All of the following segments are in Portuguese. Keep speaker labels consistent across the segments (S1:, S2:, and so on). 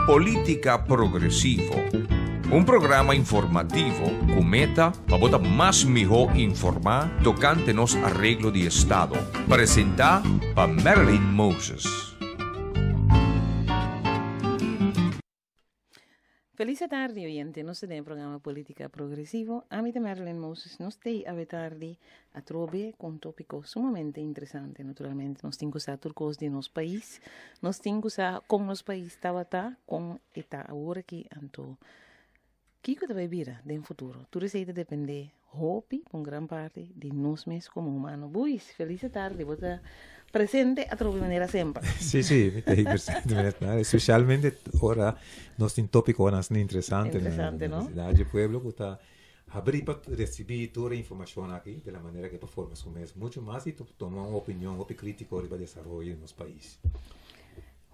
S1: Política Progresivo, un programa informativo con meta para botar más mejor informar tocante nos arreglo de Estado. Presenta para Marilyn Moses.
S2: Feliz tarde, oyente. Nos tem programa Política Progresivo. A mim de Marilyn Moses nos tem a tarde a trobe com tópico sumamente interessante. Naturalmente, nós temos que usar turcos de nosso país. Nós temos que usar como nosso país estava com eta agora que anto. Que que vai vir no futuro? Tudo isso depende, hope, com grande parte de nós mesmos como humanos. Buis, feliz tarde. Você presente a trobe maneira sempre.
S3: Sí, especialmente ahora nos tem tópico interessante
S2: ¿no?
S3: Cidade de Pueblo que está abrir para receber toda a informação aqui de la maneira que performa su mês muito mais e tomar uma opinião, uma crítica sobre o desenvolvimento do nosso país.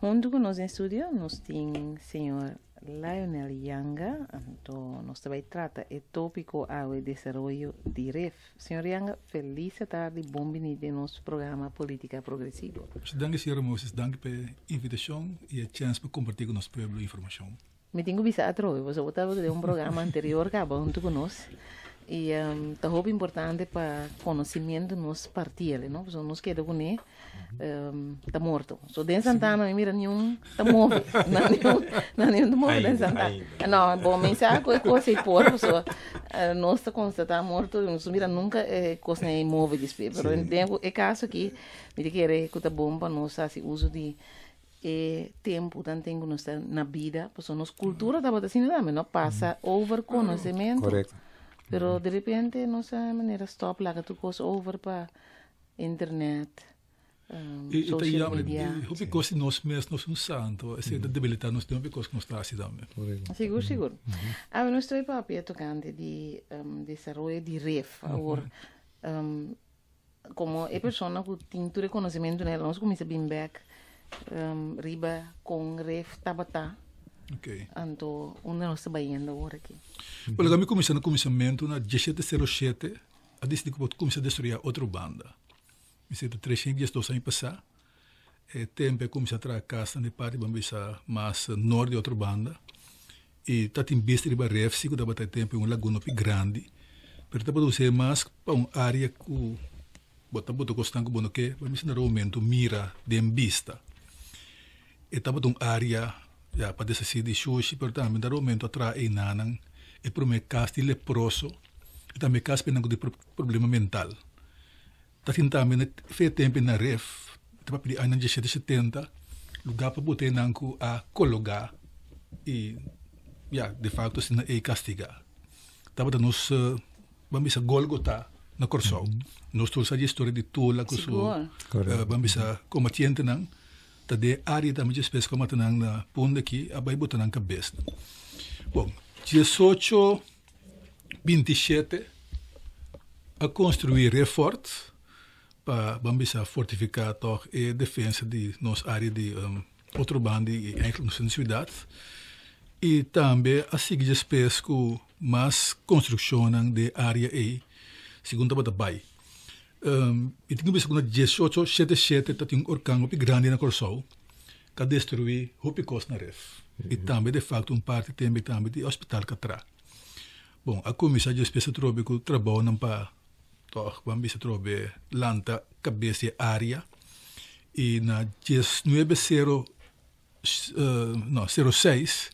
S2: Junto com nós em estúdio, nós temos o senhor Lionel Yanga, então nós também trata o tópico ao desenvolvimento de REF. Senhor Yanga, feliz tarde, bem-vindo ao nosso programa Política Progressiva.
S4: Dank senhor Moses, dank pela invitação e a chance para compartilhar com o nosso povo informação.
S2: Me tenho que avisar você estava de um programa anterior que junto com nós. E é muito importante para conhecimento do nosso partido, não? Porque nós queremos com ele, está morto. So, em Santana, mira, nenhum está móvel. Nenhum está móvel em Santana. Não, bom, mensagem é coisa e por, nós está constatado morto, nós mira, nunca é coisa imóvel, mas é caso aqui, me querer que está bom para nós fazer uso de tempo tanto nós na vida, porque nossa cultura está assim, não passa over conhecimento.
S3: Correto.
S2: Pero de repente, nossa maneira stop lá que tu coisa over para internet, social media.
S4: E porque nós mesmos não santo, essa debilitar nós temos porque nós está assim também.
S2: Seguro. Agora nós estamos para a tocante de desenvolvimento de REF, agora como é pessoa que tem todo o conhecimento nela, nós começamos bem back riba com REF tabata.
S4: Okay.
S2: Então, onde nós estamos indo agora aqui?
S4: Olha, eu comecei no começamento na 1707, a decidir que eu comecei a destruir outra banda. Me sinto 312 anos passar. Tempo eu comecei a trazer a casa de parte para mais norte de outra banda. E está em vista de Barref, se eu estava tempo em uma laguna grande. Mas estava usando mais para uma área que botar constante bom que, para mim no momento mira de vista. E estava uma área ja, para decidir de sushi, portanto, no momento atrás e nanang e para me casti leproso e também casti penang de problema mental. Tá tentando fez tempo na ref, tá para pedir ano de 70 lugar para botar nanku a colocar e ja, de facto se na e castigar. Tava da nos vamos a Golgotha na Corsol. Nós todos a história de tola que so vamos a combatiente nang de área da minha espécie como tanang na punta aqui a vai botar na cabeça. Bom, 18 27 a construir reforço para vamos a fortificar toch a defesa de nossa área de outro bando e eigenlijk nossa cidade e também a seguir espécie com mais construção de área e segundo a bai. E tenho visto que 1877 tem orcão muito grande na Corsol que destruiu o picos na ref. E também de facto parte também de hospital Catra. Bom, a comissão de espécie trobe que trabalha para vamos a trobe lanta cabeça área e na 1906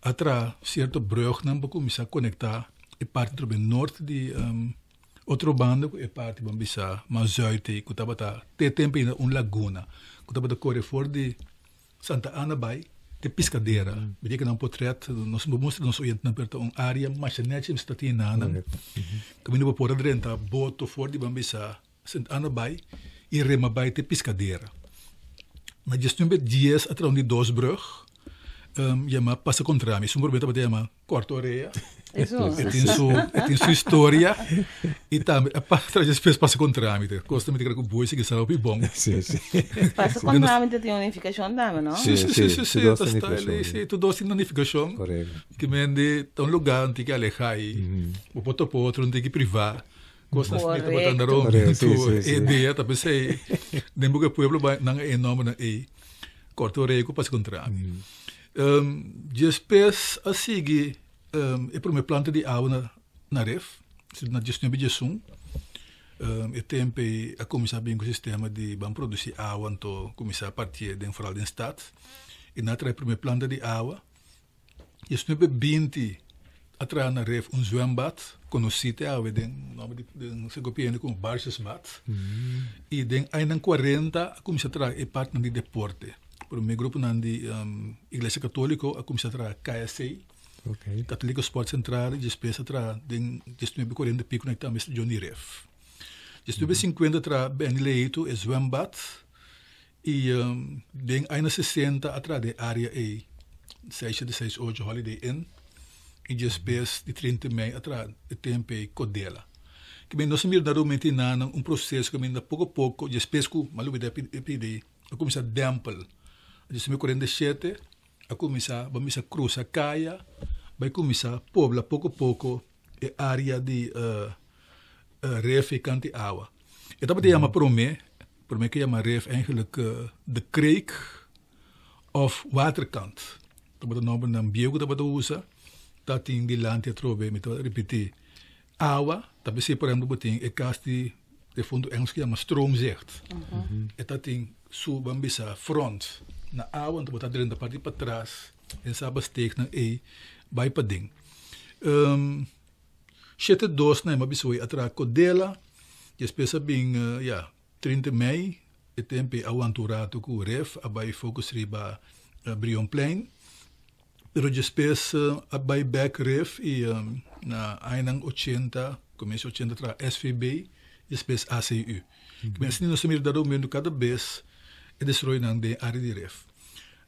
S4: atra certo brug não para começar a conectar e parte trobe norte de outro bando é parte bambisa mais zuid que estava ter tempo em uma laguna que estava correr fora de Santa Ana Bay de pescadeira veja que não portrait nós mostra nós oriente na perto uma área mais net está tem nana que me não pode renta boto fora de bambisa Santa Ana Bay e Rema Bay de pescadeira na gestão de dias atrás de dois brug chama passa contra mim sumor beta chama quarto areia tem sua história e também a parte das pessoas passa com trâmite gosta de que o boi se que será o bom
S2: passa com trâmite tem unificação também não
S4: sim está ali tudo assim unificação que mende um lugar onde que alejar o poto por outro onde que privar gosta de botar na roma ideia também sei nem porque o povo não é enorme na e corto areia que passa com trâmite Depois, a seguir, é para uma planta de água na ref, na gestão de gestão. E tempo a começar bem com o sistema de produzir água, então começar a partir de foral do estado. E na trai primeira planta de água, e se não 20 atrás na ref zwembad, conhecido a den nome de se copiando como Bargesbad. E den ainda 40 a começar a trazer e parte de deporte. Por meu grupo na de Igreja Católica a começar a trazer KSC, Católico Sport Central, e depois a trazer den gestão 40 pico na também Johnny Ref. Gestão 50 tra bem leito é zwembad e den ainda 60 atrás de área E 668 Holiday Inn. E depois de 30 de maio, atrás de tempo e Codela. Que bem, nós realmente na processo que ainda pouco a pouco, depois que maluco pedir, a começar a dempel. A 47, a começar a cruzar a caia, vai começar a poblar pouco a pouco a área de ref e cante água. E também chama por mim que chama ref eigenlijk de creek of waterkant. Dat is een naam bio dat we usa. Dat in die land je trobe met repetir. Água, dat is por exemplo botin e casti de fundo Engels que chama stroomzicht. E dat in subambisa front na água, então botar dentro da parte para trás, e sabe steek na e vai para ding. Chete dos na mabisoi atra Codela, je spesa bing 30 Mei, e tempo awanturado com ref, abai focus riba Brion Plain. Pero depois abai back ref e na ainang 80, começo 80 tra SVB, depois ACU. Que bem assim nós temos dado meio cada vez e destrói nang de área de ref.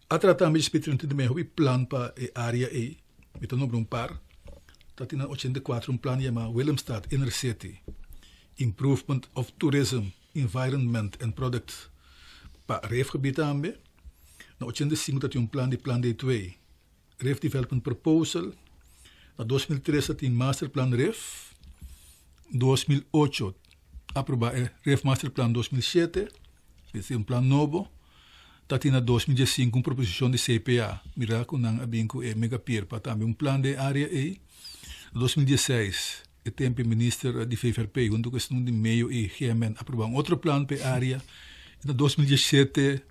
S4: A tratar mais de 30 de meio plan para a área E, então não par. Dat in 84 plan chama Willemstad Inner City, Improvement of Tourism, Environment and Product para reefgebied também. Na 85 dat plan de 2. Ref Development Proposal. Na 2003 dat Masterplan Ref. 2008 aprobado Ref Masterplan 2007. Esse é plan novo. Dat in 2005 proposição de CPA. Mira com nang abinco e megapier para também plan de área E. 2016 o tempo ministro de FVRP junto com questão de meio e GMN aprovou outro plano para a área. Em 2017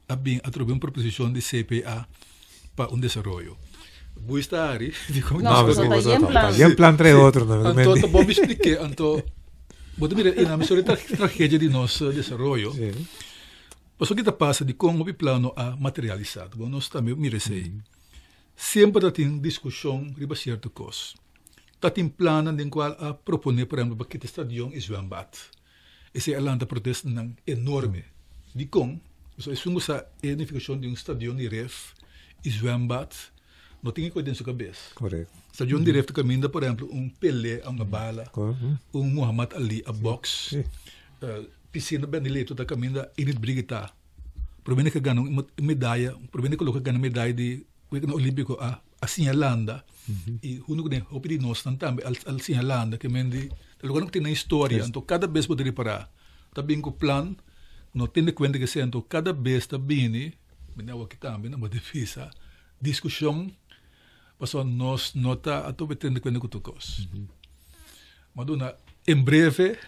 S4: aprovou uma proposição de CPA para desenvolvimento. Boa estar,
S2: não,
S3: mas é plan para outro, não é?
S4: Então, vou explicar. Então, vou dizer, na minha tragédia de nosso desenvolvimento, o que passa de como o plano a materializado. Bom, nós também mirei. Sempre tem discussão sobre certas coisas. Tem plano em qual a proponer, por exemplo, que o estadião é zwembad. Esse é a protesta enorme. De como, se a edificação de estadião de ref e zwembad, não tem coisa na sua cabeça.
S3: Correto.
S4: Estadião de ref caminha, por exemplo, Pelé, uma bala, Muhammad Ali, a box, piscina Benedito, da caminha Init Brigita. Provavelmente que ganha uma medalha, provavelmente que ganha medalha de Olímpico a Sinhalanda. E o único que opini nós também al Sinhalanda que mendi o lugar que tem na história então cada vez poderia parar também com o plano não tem conta que então cada vez também menina que também não pode fazer discussão passou nós nota a todo tendo conta com tudo mas em breve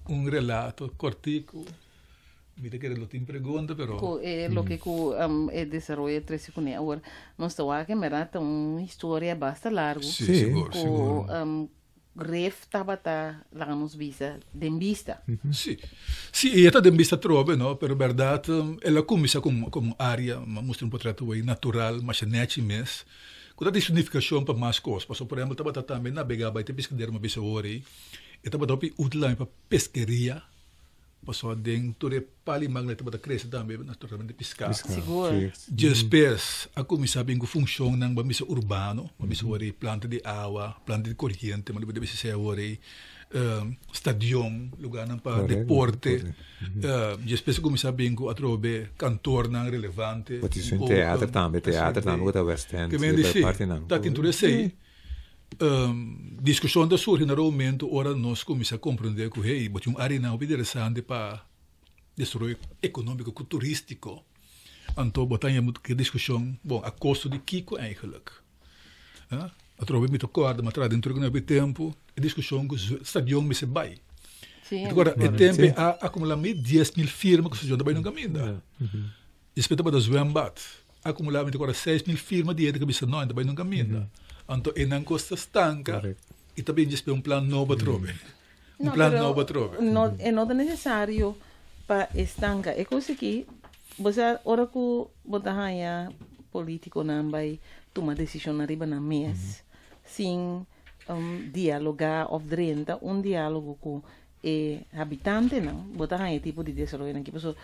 S4: relato cortico. Mira que lo tem pergunta, pero
S2: lo que o desarrollo 13 com agora nós estamos aqui merata uma história bastante larga.
S4: Sim, seguro.
S2: Ref tabata lá nos visa de vista.
S4: Sim, e esta de vista trove, não? Pero verdade, ela começa como área, mostra portreto aí natural, mas net mesmo. Quando tem significação para mais coisas, por exemplo, tabata também navegar, vai ter pescadeira uma vez hora aí, e tabata útil para pesqueria. Passou dentro de pali magneto para crescer também naturalmente pescar.
S2: Seguro.
S4: Depois a começar bem com função ng bamisa urbano, bamisa ori planta de água, planta de corrente, mas deve ser ori stadium, lugar para deporte. Depois começar bem com atrobe cantor nang relevante.
S3: Pode ser teatro também o West End.
S4: Que vem dizer, tá dentro sei. Discussão da surge no momento ora nós começamos a compreender que botou área não interessante para desenvolvimento econômico turístico Anto, botan je moet que discussie, bon, a custo de Kiko eigenlijk. Ja? A trove met acordo, maar tra dentro no tempo, a discussão com o stadion me se vai.
S2: Sim,
S4: Agora, o tempo a acumular 10.000 firmas que o stadion também não caminha. Espeta para o zwembad, acumular agora 6.000 firmas de que bisa não também não caminha. Então, e não custa estanca e também diz plano novo trove. Plano novo trove.
S2: Não é necessário para estanca. É coisa que você ora que botar aí político não vai tomar decisão arriba na mesa sem dialogar ou drenta diálogo com habitante não botar aí tipo de desenvolvimento aqui pessoal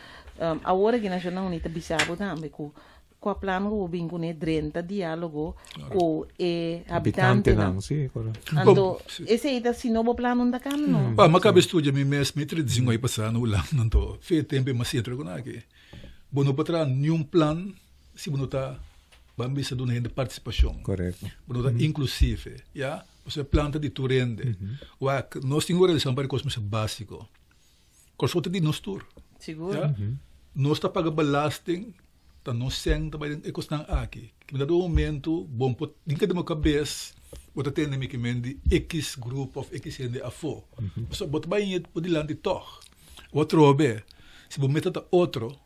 S2: agora que a Nacional Unida bisabo também com a plano o bingo né drenta diálogo com habitante não
S3: sim, correto.
S2: então esse aí tá se novo plano da cam não
S4: mas cabe estudar me mesmo me traduzindo aí passar no lá não tô fez tempo mas sempre com aqui bono para nenhum plano se bono tá vamos ver de participação.
S3: Correto.
S4: Inclusive, ja? Você planta de turende. Nós temos uma relação para coisas básicas. Coisa de nós tur.
S2: Seguro.
S4: Ja? Nós está pagando belasting, tá nós sem também é coisa aqui. Que me dá um momento bom para ninguém de uma cabeça. Bota ter nem que mende X grupo of X gente a fo. Só bota bem por delante toch. Outro bem. Se você meta outro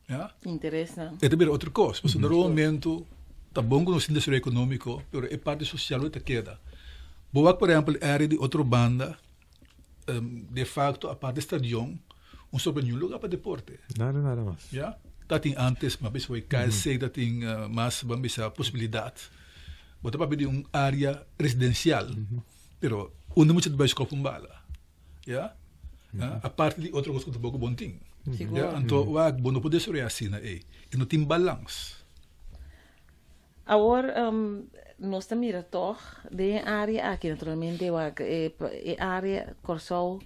S4: ja?
S2: Interessante.
S4: É também outra coisa. Porque no momento, está bom com o desenvolvimento econômico, mas a parte social não queda. Boa, por exemplo, a área de outra banda, de facto, a parte do estadião, sobre nenhum lugar para deporte.
S3: Nada mais.
S4: Ja? Dat tem antes, mas foi KSC, dat tem mais, vamos dizer, possibilidade. Botar para pedir uma área residencial, pero onde muito de baixo com bala. Ja? A parte de outra coisa que também é bom ting. Ja, então, o não pode ser assim, e não tem balanço.
S2: Agora, nós também toch de área aqui, naturalmente, é área corsal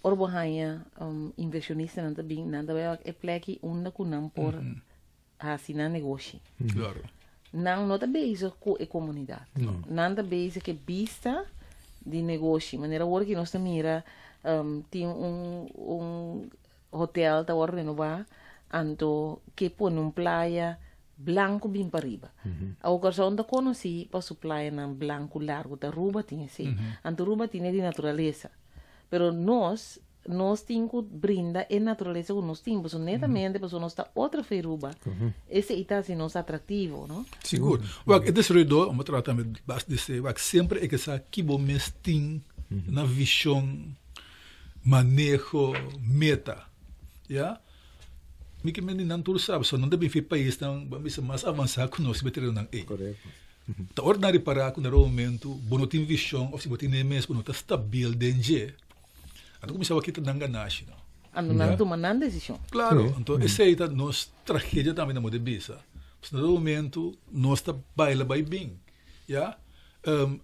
S2: orbohanha inversionista não também, não também é plek onde que não por assinar negócio.
S4: Claro.
S2: Não está bezig com a comunidade. Não está bezig que vista de negócio. Maneira que nós também tem hotel tá hora renovar anto que põe praia blanco bem para riba. A ocasião da conheci para su praia na blanco largo da ruba tinha assim. Anto ruba tinha de natureza. Pero nós temos que brindar a natureza que nós temos. Netamente, porque nós está outra feruba. Esse está assim, nós atrativo, não?
S4: Seguro. O que é destruidor, vamos tratar bastante disso, o que sempre é que essa que bom mestim na visão, manejo, meta. Ja? Me que men não tudo sabe, só não deve ser país tão, vamos dizer, mais avançado que nós, beter não é.
S3: Correto.
S4: Tá ordinário para que no momento, bom tem visão, ou se botem nem mesmo, não tá stabil dentro. Então começava aqui a enganar, não.
S2: Ando não tomando decisão.
S4: Claro, então essa é a nossa tragédia também na moda bisa. No momento, nós tá baila bem, ja?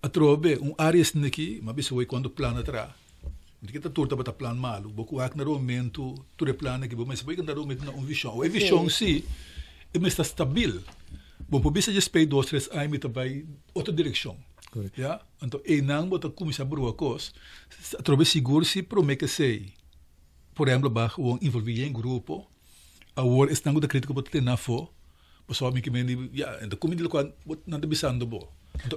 S4: A trove área aqui, mas bisa foi quando plano atrás. Kita turta bata plan malu, boku ak na momento tu plano que mas vai na momento na visão. A visão sim, é mais stabil. Bom, por bisa just pay 2-3 anos me vai outra direção. Ja? Então, não bota começar a brua coisa. Trobe seguro se promete sei. Por exemplo, baixo envolver em grupo, a hora está com a crítica bota ter na fo, pessoal me que me ja, então como ele quando não está bisando bo.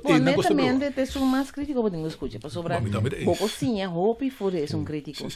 S2: Honestamente, te sou mais crítico para ninguém escuta. Para sobrar, pouco sim, hope for é um crítico.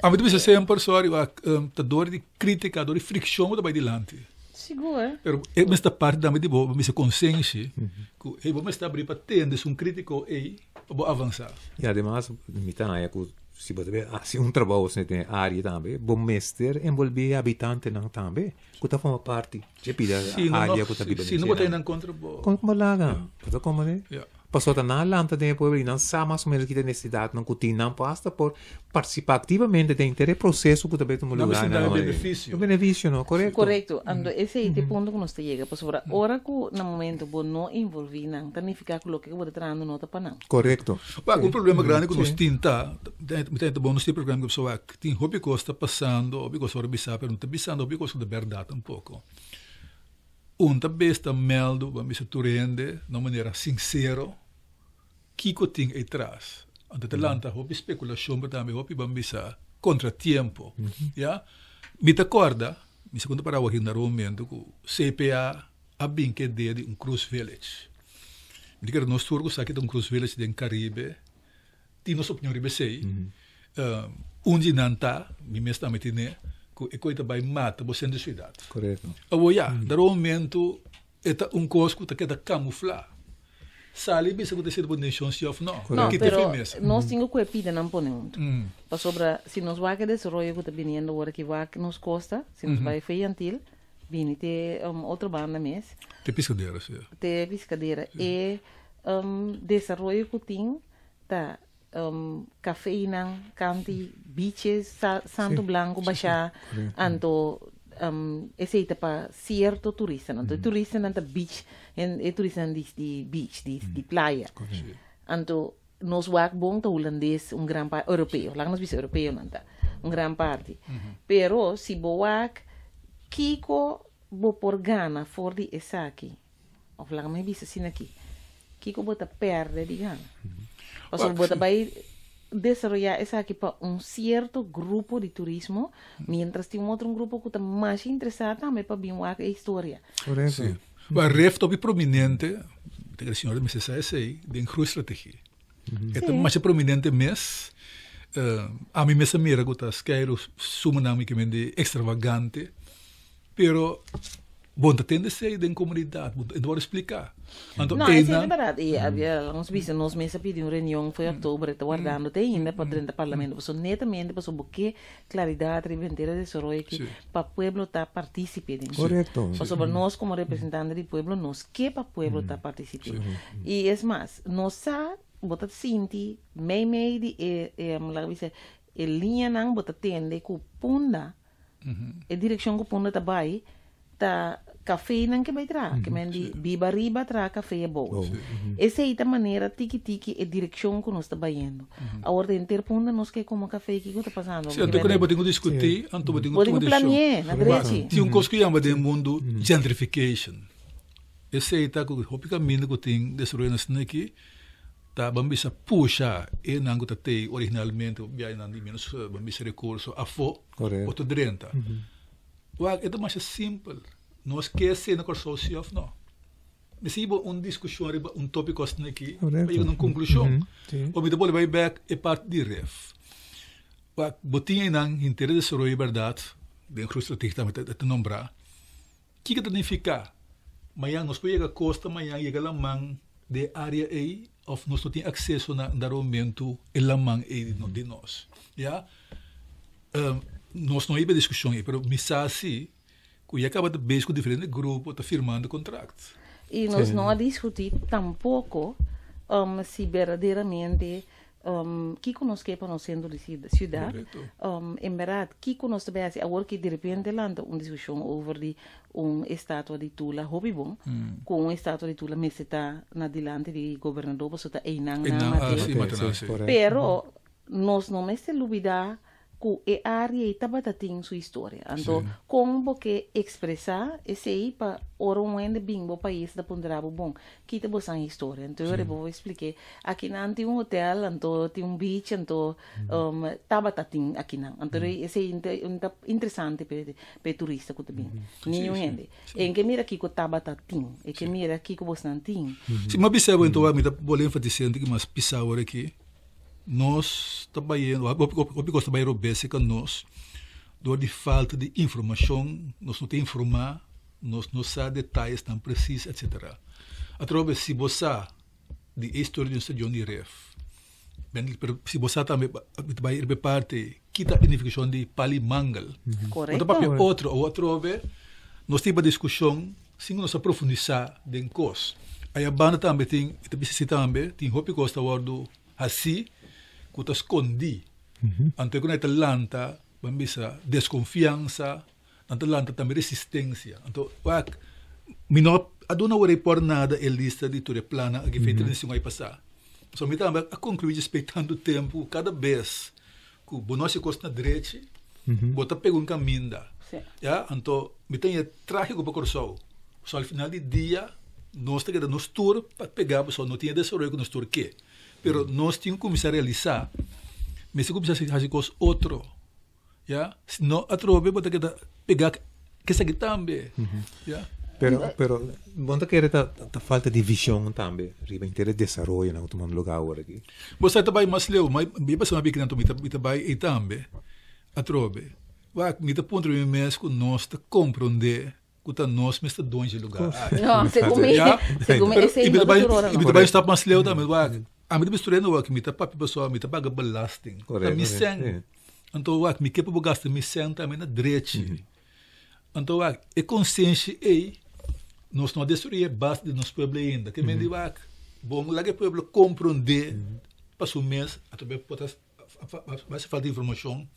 S4: A mim também sempre pessoal, a dor de crítica, a dor de fricção também delante.
S2: Seguro.
S4: Pero esta parte também de boa, me se consciência, que vamos estar abrir para ter crítico aí para avançar.
S3: E además, me tá aí que se você vê assim trabalho assim área também, bom mestre envolver habitante não também, que tá forma parte de pida área que tá pida.
S4: Se não botar em contra bo.
S3: Como laga, tá como né? Passou tá na lanta de povo e não sabe mais ou menos que tem necessidade, não que não basta por participar ativamente de interesse processo que também tomou lugar.
S4: Não benefício.
S3: O benefício, não, correto?
S2: Correto. Ando esse é o ponto que nós chega, para sobrar. Ora que no momento bo não envolver não, significa que o que você trando não tá para não.
S3: Correto.
S4: O problema grande que nós tenta, bom, nós tem problema que pessoa que tem hobby costa passando, hobby costa bisa, pero não tá bisando, hobby costa de verdade um pouco. Também está meldo, vamos dizer, turende, de maneira sincero, que tem aí atrás. Então, talanta, houve especulação, mas também houve, vamos dizer, contratempo. Ja? Me te acorda, Mi segundo para aqui no momento que CPA a bem que de um cruise village. Me diga nós turcos sabe que um cruise village do Caribe. Ti nos opinião ribe sei. Onde nanta, mi mesmo também tinha que coisa vai mata você na cidade.
S3: Correto.
S4: Awoya, no momento eta um cosco tá que da camuflar. Sali bisa que ser por nations of não.
S2: Não,
S4: Que
S2: pero
S4: te
S2: nós temos que pedir não ponemos. Para sobra, se nos vai que desarrollo que está vindo agora que vai que nos costa, se nos vai feiantil, vini te outra banda mês.
S4: Te piscadeira, sim.
S2: Te piscadeira e desarrollo que tem tá cafeína, canti, beaches, Santo Blanco, Baixar, anto esse é para certo turista, não? Turista não tá beach, é turista de beach, de praia. Anto nos wak bom tá holandês, grande parte europeu, lá nós vimos europeu não tá, grande parte. Pero se boak Kiko bo por gana for de essa aqui, ou lá me visa assim aqui, Kiko bota perde de gana. O sea, bota vai desarrollar essa aqui para certo grupo de turismo, mientras tem outro grupo que está mais interessado também para vir a história.
S3: Correto.
S4: O REF é prominente, a senhora me disse aí, de estratégia. É mais prominente mês, a mim mesmo mira que está esquerdo, sumamente extravagante, pero bom, tende a ser da comunidade, eu vou explicar.
S2: Então, não, isso é verdade. E havia uns bichos, nós mesmos pedimos reunião, foi em outubro, está guardando, tem ainda para dentro do parlamento, só netamente, para o que claridade, reventeira de desarrollo, que para o povo está participando.
S3: Correto.
S2: Sobre nós, como representantes do povo, nós que para o povo está participando. E é mais, nós sabemos, bota sinti, meio de, lá dice, linha não bota tende, que punda, a direção que punda está vai, tá café não que vai tra, que mendi biba riba tra café é bom. Essa é a maneira tiki a direção que nós está indo. A ordem interponda nós que como café que está passando.
S4: Sim, então quando podemos discutir, então
S2: podemos planear, na verdade.
S4: Tem coisa que chama de mundo gentrification. Esse é o caminho que tem desenvolvido aqui. Tá, bambisa puxa e não que tem originalmente bem não de menos bambisa recurso a fo, outro drenta. É mais simples. Não esquece na consorcio não. Mas se discussão tópico aqui, vai uma conclusão. Ou me depois vai back e parte de ref. Botinha não interesse de ser verdade, de estratégia também te nombrar. Que significa? Amanhã nós podemos costa, amanhã chega lá man de área aí, ou nós não temos acesso na momento e lá man de nós. Já? Nós não íamos discussão aí, mas mensagem que acaba de beijar com diferentes grupos, está firmando contratos.
S2: E nós não discutimos tampouco se verdadeiramente que nós queremos no centro de cidade. Em verdade, que nós também agora que de repente landa uma discussão sobre estátua de Tula, hobby bom, com estátua de Tula, mas está na dilante de governador, você está aí na pero nós não me se dúvida que a área estava tendo sua história. Então, como que expressar esse aí para onde bem o país da ponderava bom, que te boa história. Então, eu vou explicar. Aqui não tem hotel, então tem beach, então estava tendo aqui não. Então, esse é interessante para turista que também. Nenhum ende. Em que mira aqui que estava tendo, e que mira aqui que você não tem.
S4: Se uma observa então, vou enfatizar que mais pisar aqui. Nós trabalhamos, o trabalho básico nós, de falta de informação, nós não temos informar, nós não sabemos detalhes tão precisos, etc. Através se você de história de um estado de ref, se você também vai ir parte, que a identificação de palimangal.
S2: Correto.
S4: Ou através, nós temos discussão, se nós aprofundizar em coisa. Aí a banda também tem roupa que gosta de assim, que está escondido. Então, quando está lanta, bisa desconfiança, então lanta também resistência. Então, não há por nada a lista de toda plana que fez transição aí passar. Só me também a concluir respeitando o tempo, cada vez que o nosso costa na direita, bota pega um caminho da. Então, me tem trágico para o coração. Só ao final do dia, nós temos nos tour para pegar, só não tinha desenvolvido com nos tour que. Pero nós tínhamos que começar a realizar, mas se começar a fazer coisas outro, se não atrove, vou ter que pegar que segue também. Yeah.
S3: Pero, ¿dónde quiere ta falta de visión también? Riba inteira desarrollo na outro lugar agora aqui.
S4: Você está bem mais leu, mas bem para saber que não está bem e também a trobe. Vai me tá ponto de mês com nós te compreender que tá nós me está donde lugar.
S2: Não, segundo esse aí não
S4: é e me bem está mais leu também, vai. A me misturando o que me tá papi pessoal, me tá paga belasting. Tá me sen. Então vai me que para gastar me sen também na direita. Então vai é consciência aí nós não destruir base de nosso povo ainda. Que me diga, bom, lá que o povo compreender para o mês, através vai se fazer informação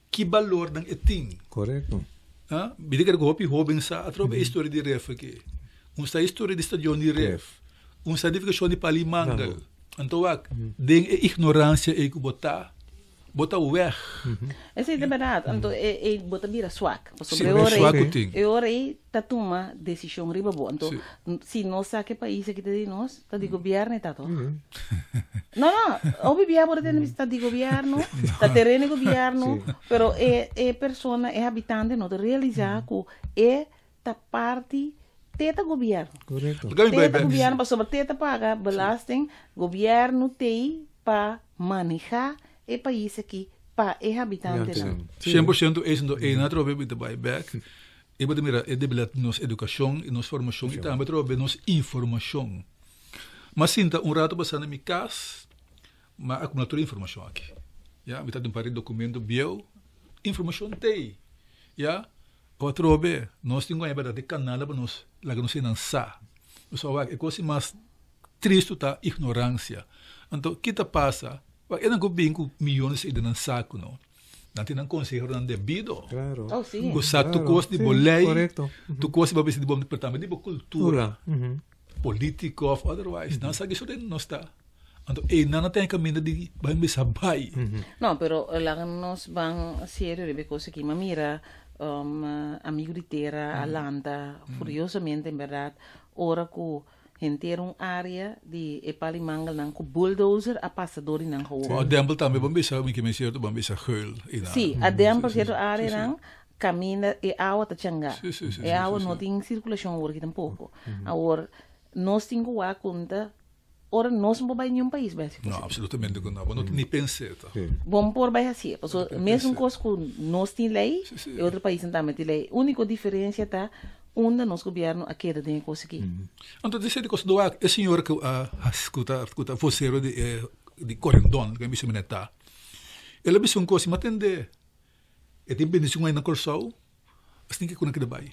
S4: que valor não é tem.
S3: Correto.
S4: Ah, me diga que o Robin sa através da história de ref aqui, a história de estadião de ref, a edificação de Palimangal. Então, den ignorância é que botar weg.
S2: Essa é verdade. Então, botar vira swak.
S4: Sobre
S2: hora aí tá toma decisão riba boa. Então, se nós sabe que país aqui de nós, tá de governo tá to. Não, o governo pode ter está de governo, tá terreno governo, pero é persona, é habitante não realizar que é ta parte teta governo.
S3: Correto.
S2: Teta governo para sobre teta paga belasting, governo tem para manejar e país aqui para é habitante não.
S4: 100% é na trobe with the buyback. E pode mirar é debilidade nos educação e nos formação e também trobe nos informação. Mas sinta rato passando na minha casa, mas acumulatura informação aqui. Já, me tá de um documento bio, informação tem. Já, o trobe nós temos uma verdade canal para nós, lá que nós lançar. Só é coisa mais triste tá ignorância. Então, o que tá passa? Eu não bem com milhões de não saco, não. Não tem um conselho não devido.
S3: Claro.
S2: Oh, sim.
S4: Gostar tu gosta de bolei,
S3: correto.
S4: Tu gosta de bom departamento de cultura, político ou otherwise. Não sabe isso não está. Então, não tem caminho de bem sabai.
S2: Não, pero lá nós vamos sério de coisa que mira amigo de terra, Alanda, furiosamente em verdade, ora que ter uma área de Palimangal nang com bulldozer a passador nang rua.
S4: A Dempel também vamos pensar que me certo vamos pensar geul.
S2: Sim, a Dempel certo área nang caminha e água tá changa. E água não tem circulação hoje tampouco. Agora nós temos que conta ora nós não vai nenhum país básico.
S4: Não, absolutamente não. Não nem pensei tá.
S2: Vamos por vai assim, porque mesmo coisa que nós tem lei, e outro país também tem lei. Única diferença tá onde nosso governo a queda tem coisa aqui.
S4: Então, disse de coisa do é senhor que escuta voceiro de Corendon, que me chama tá. Ele me chama coisa atender. E tem bendição aí na Corsol, assim que quando que vai.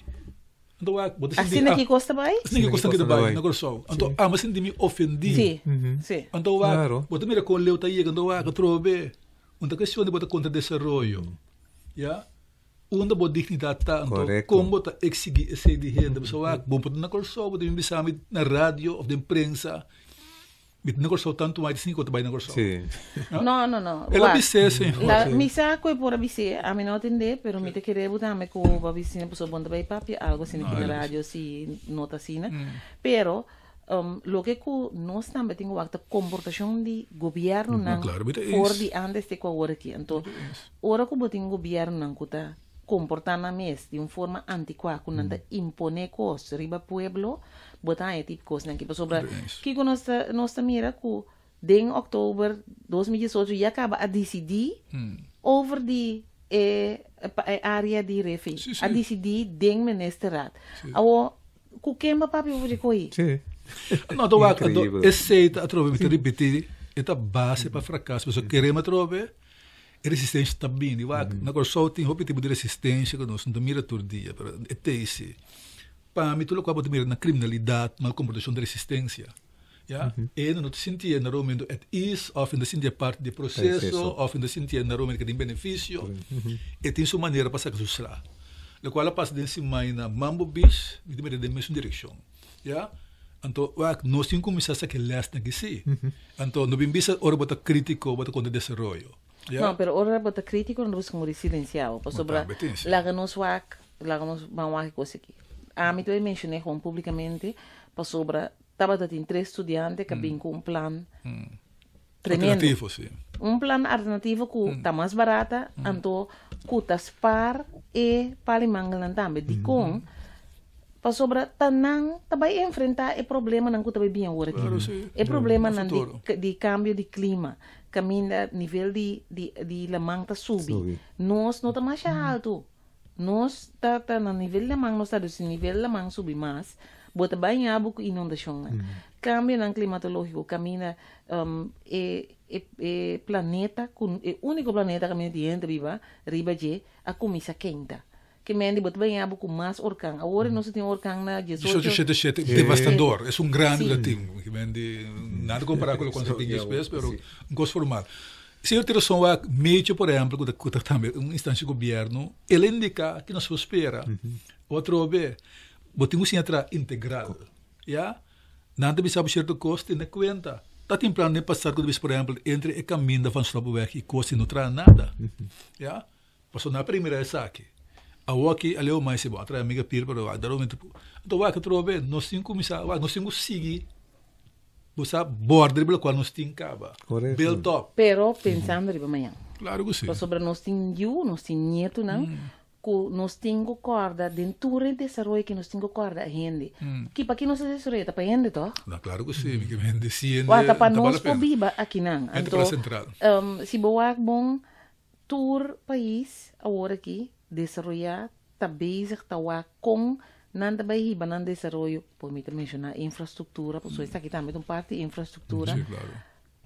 S4: Então,
S2: assim aqui costa vai?
S4: Assim que costa que vai na Corsol. Então, mas assim de me ofendi.
S2: Sim.
S4: Então, bota mira com leu tá aí, quando que trobe. Uma questão de botar contra desenvolvimento. Já? Onde a dignidade está, então, como está exigir esse de renda, pessoal, bom, pode na Corsol, pode me pensar na rádio ou na imprensa, na Corsol tanto mais assim quanto vai na Corsol.
S2: Não.
S4: Ela disse sim.
S2: Me saco é por avisar, a mim não entender, pero me te querer botar me com a vizinha, pessoa bom vai papi, algo assim aqui na rádio, se nota assim, pero lo que nós também temos a comportação de governo não for de antes de qual hora aqui, então, hora que botem governo não está comportar na mes de uma forma antiquada, que não impõe coisas riba pueblo, botar tipo coisas aqui, sobre que nós mira que em outubro 2018 já acaba a decidir over de área de refém, a decidir den ministerado. Awo, que queima papi over de coi.
S3: Sim.
S4: Não, tô aqui, aceita a trove, me repetir, esta base para fracasso, porque queremos trove resistência está bem, na Corsol tem outro tipo de resistência que nós não mira todo dia, mas é esse. Para mim, tudo que eu mira na criminalidade, mal comportação de resistência. Ja? E não te sentia na momento at ease, ou ainda sentia parte do processo, ou ainda sentia na momento que tem benefício, e tem sua maneira para sacar susra. O qual passa de cima na Mambo Beach, de da mesma direção. Ja? Então, nós temos que começar a sacar leste aqui, sim. Então, não vimos a hora para crítico, para contra desenvolvimento.
S2: Yeah. Não, pero ora bota crítico não busca morrer silenciado, para sobre lá que nós vamos coisa aqui. A mim também mencionei publicamente para sobre estava tem 3 estudantes que vêm com um plano tremendo.
S4: Alternativo, sim.
S2: Plan alternativo que está mais barata, então que está spar e palimangalan também. De com, para sobra, tanang, também enfrentar o problema não que também bem agora aqui.
S4: Claro, sim.
S2: O problema não
S4: futuro.
S2: de cambio de clima, caminha nível de lamang está subir. Nós não está mais alto. Nós está no nível lamang, nós está do nível lamang subir mais. Bota bem abo com inundação. Cambio no climatológico, caminha planeta, o único planeta que a gente viva, riba a comissa quente. Que mendi bota bem abo com mais orcão. Agora nós temos orcão na
S4: 1877, devastador. É grande latim. Que mendi nada comparado com o conceito de espécie, mas um gosto formal. Se eu tiver só meio, por exemplo, que também uma instância de governo, ele indica que nós espera. Outro é botamos em entrada integral, já? Nada bisa certo custo na conta. Tá tem plano de passar por exemplo, entre o caminho da Vanslapweg e custo não traz nada, já? Passou na primeira saque. A aqui ali o mais se bom, traz amiga pira para o dar momento. Então vai que trobe, nós temos começar, nós temos seguir. Você border pelo qual nós temos caba. Build top.
S2: Pero pensando de amanhã.
S4: Claro que sim.
S2: Sobre nós temos nós temos nieto não. Nós temos corda dentro do desenvolvimento que nós temos corda a gente. Que para que nós desenvolvemos para a gente, toh?
S4: Claro que sim, que vende ciência.
S2: Wata para nós por viva aqui não.
S4: Então, central.
S2: Se boa bom tour país agora aqui desenvolver tá basic tá com nada vai riba não desenvolvimento, por me mencionar infraestrutura, por isso está aqui também parte infraestrutura.
S4: Sim, claro.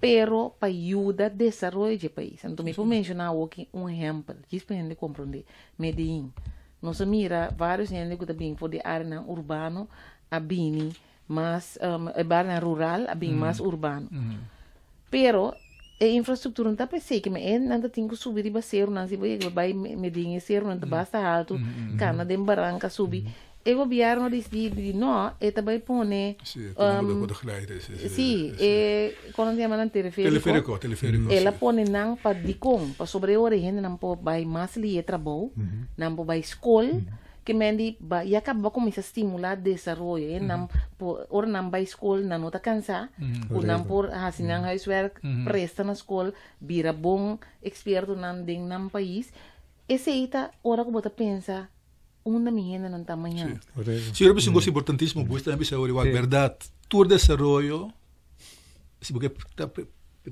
S2: Pero para ajudar a desenvolver o país. Então, me vou mencionar aqui exemplo, que é para a gente compreender. Medellín. Nós mira vários gente que também de área urbana a bem mais, área rural a bem mais urbano. Pero, a infraestrutura não está pensando que não tem que subir e baixar, não se vai Medellín, não basta alto, cana de barranca subir. O governo decide não, e também põe quando se chama teleférico ela põe não para dicom para sobre a gente não pode vai mais ali trabalho não pode vai escola que mendi e acaba com isso estimular desenvolvimento não por não vai escola não está cansar ou não por assim não huiswerk presta na escola vira bom experto não dentro do país esse aí tá hora que você pensa uma menina não está amanhã.
S4: Sim, eu penso que é importantíssimo, porque também é igual, verdade, todo desenvolvimento, se porque está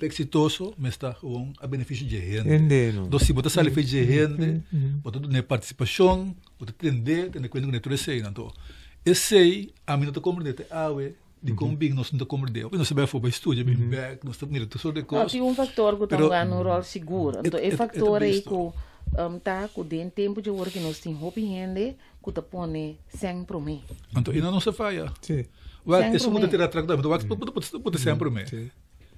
S4: exitoso, mas está a benefício de gente. Então, se você sabe de gente, você tem participação, você tem conta com a natureza. Então, esse a mim não está compreendendo, de como bem nós não está compreendendo. Nós sabemos que estúdio, bem back, nós estamos mirando sobre coisas.
S2: Tem fator que está ganhando um rol seguro. Então, é fator aí que tá com o tempo de work que nós temos roupa gente que tá põe sempre para mim.
S4: Então, ainda não se falha. Sim. Isso muda ter tratamento. Pode sempre para mim.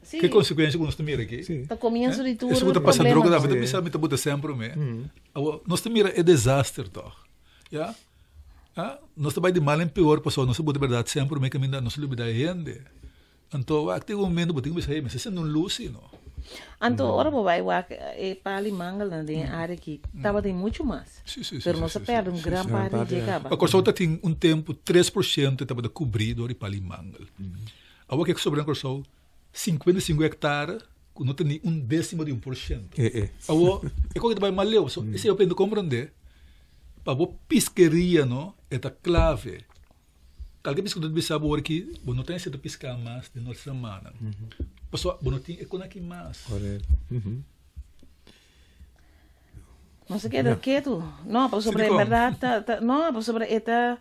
S4: Que consequência que nós temos aqui?
S2: Tá começo de tudo.
S4: Isso muda passar droga, mas também sabe que pode sempre para mim. Nós temos é desastre, tá? Já? Nós também de mal em pior, pessoal, nós pode verdade sempre para mim que ainda nós libera a gente. Então, tem um momento que temos aí, mas isso não luce, não.
S2: Então, ora vai para Limangal na área que estava tem muito mais. Pero não se perde grande parte de acaba.
S4: A Corsauta tem tempo 3% estava cobrido de Palimangal. Agora que sobre a Corsau 55 hectares, não tem nem 1/10%. Agora é como que vai maleu, isso eu penso compreender. Para a pesqueria, não, é a clave. Qualquer pessoa que sabe que não tem sido pescar mais de nossa semana. Pessoal, não tem economia mais.
S2: Não se queda quieto. Não, para sobre a verdade, não, para sobre esta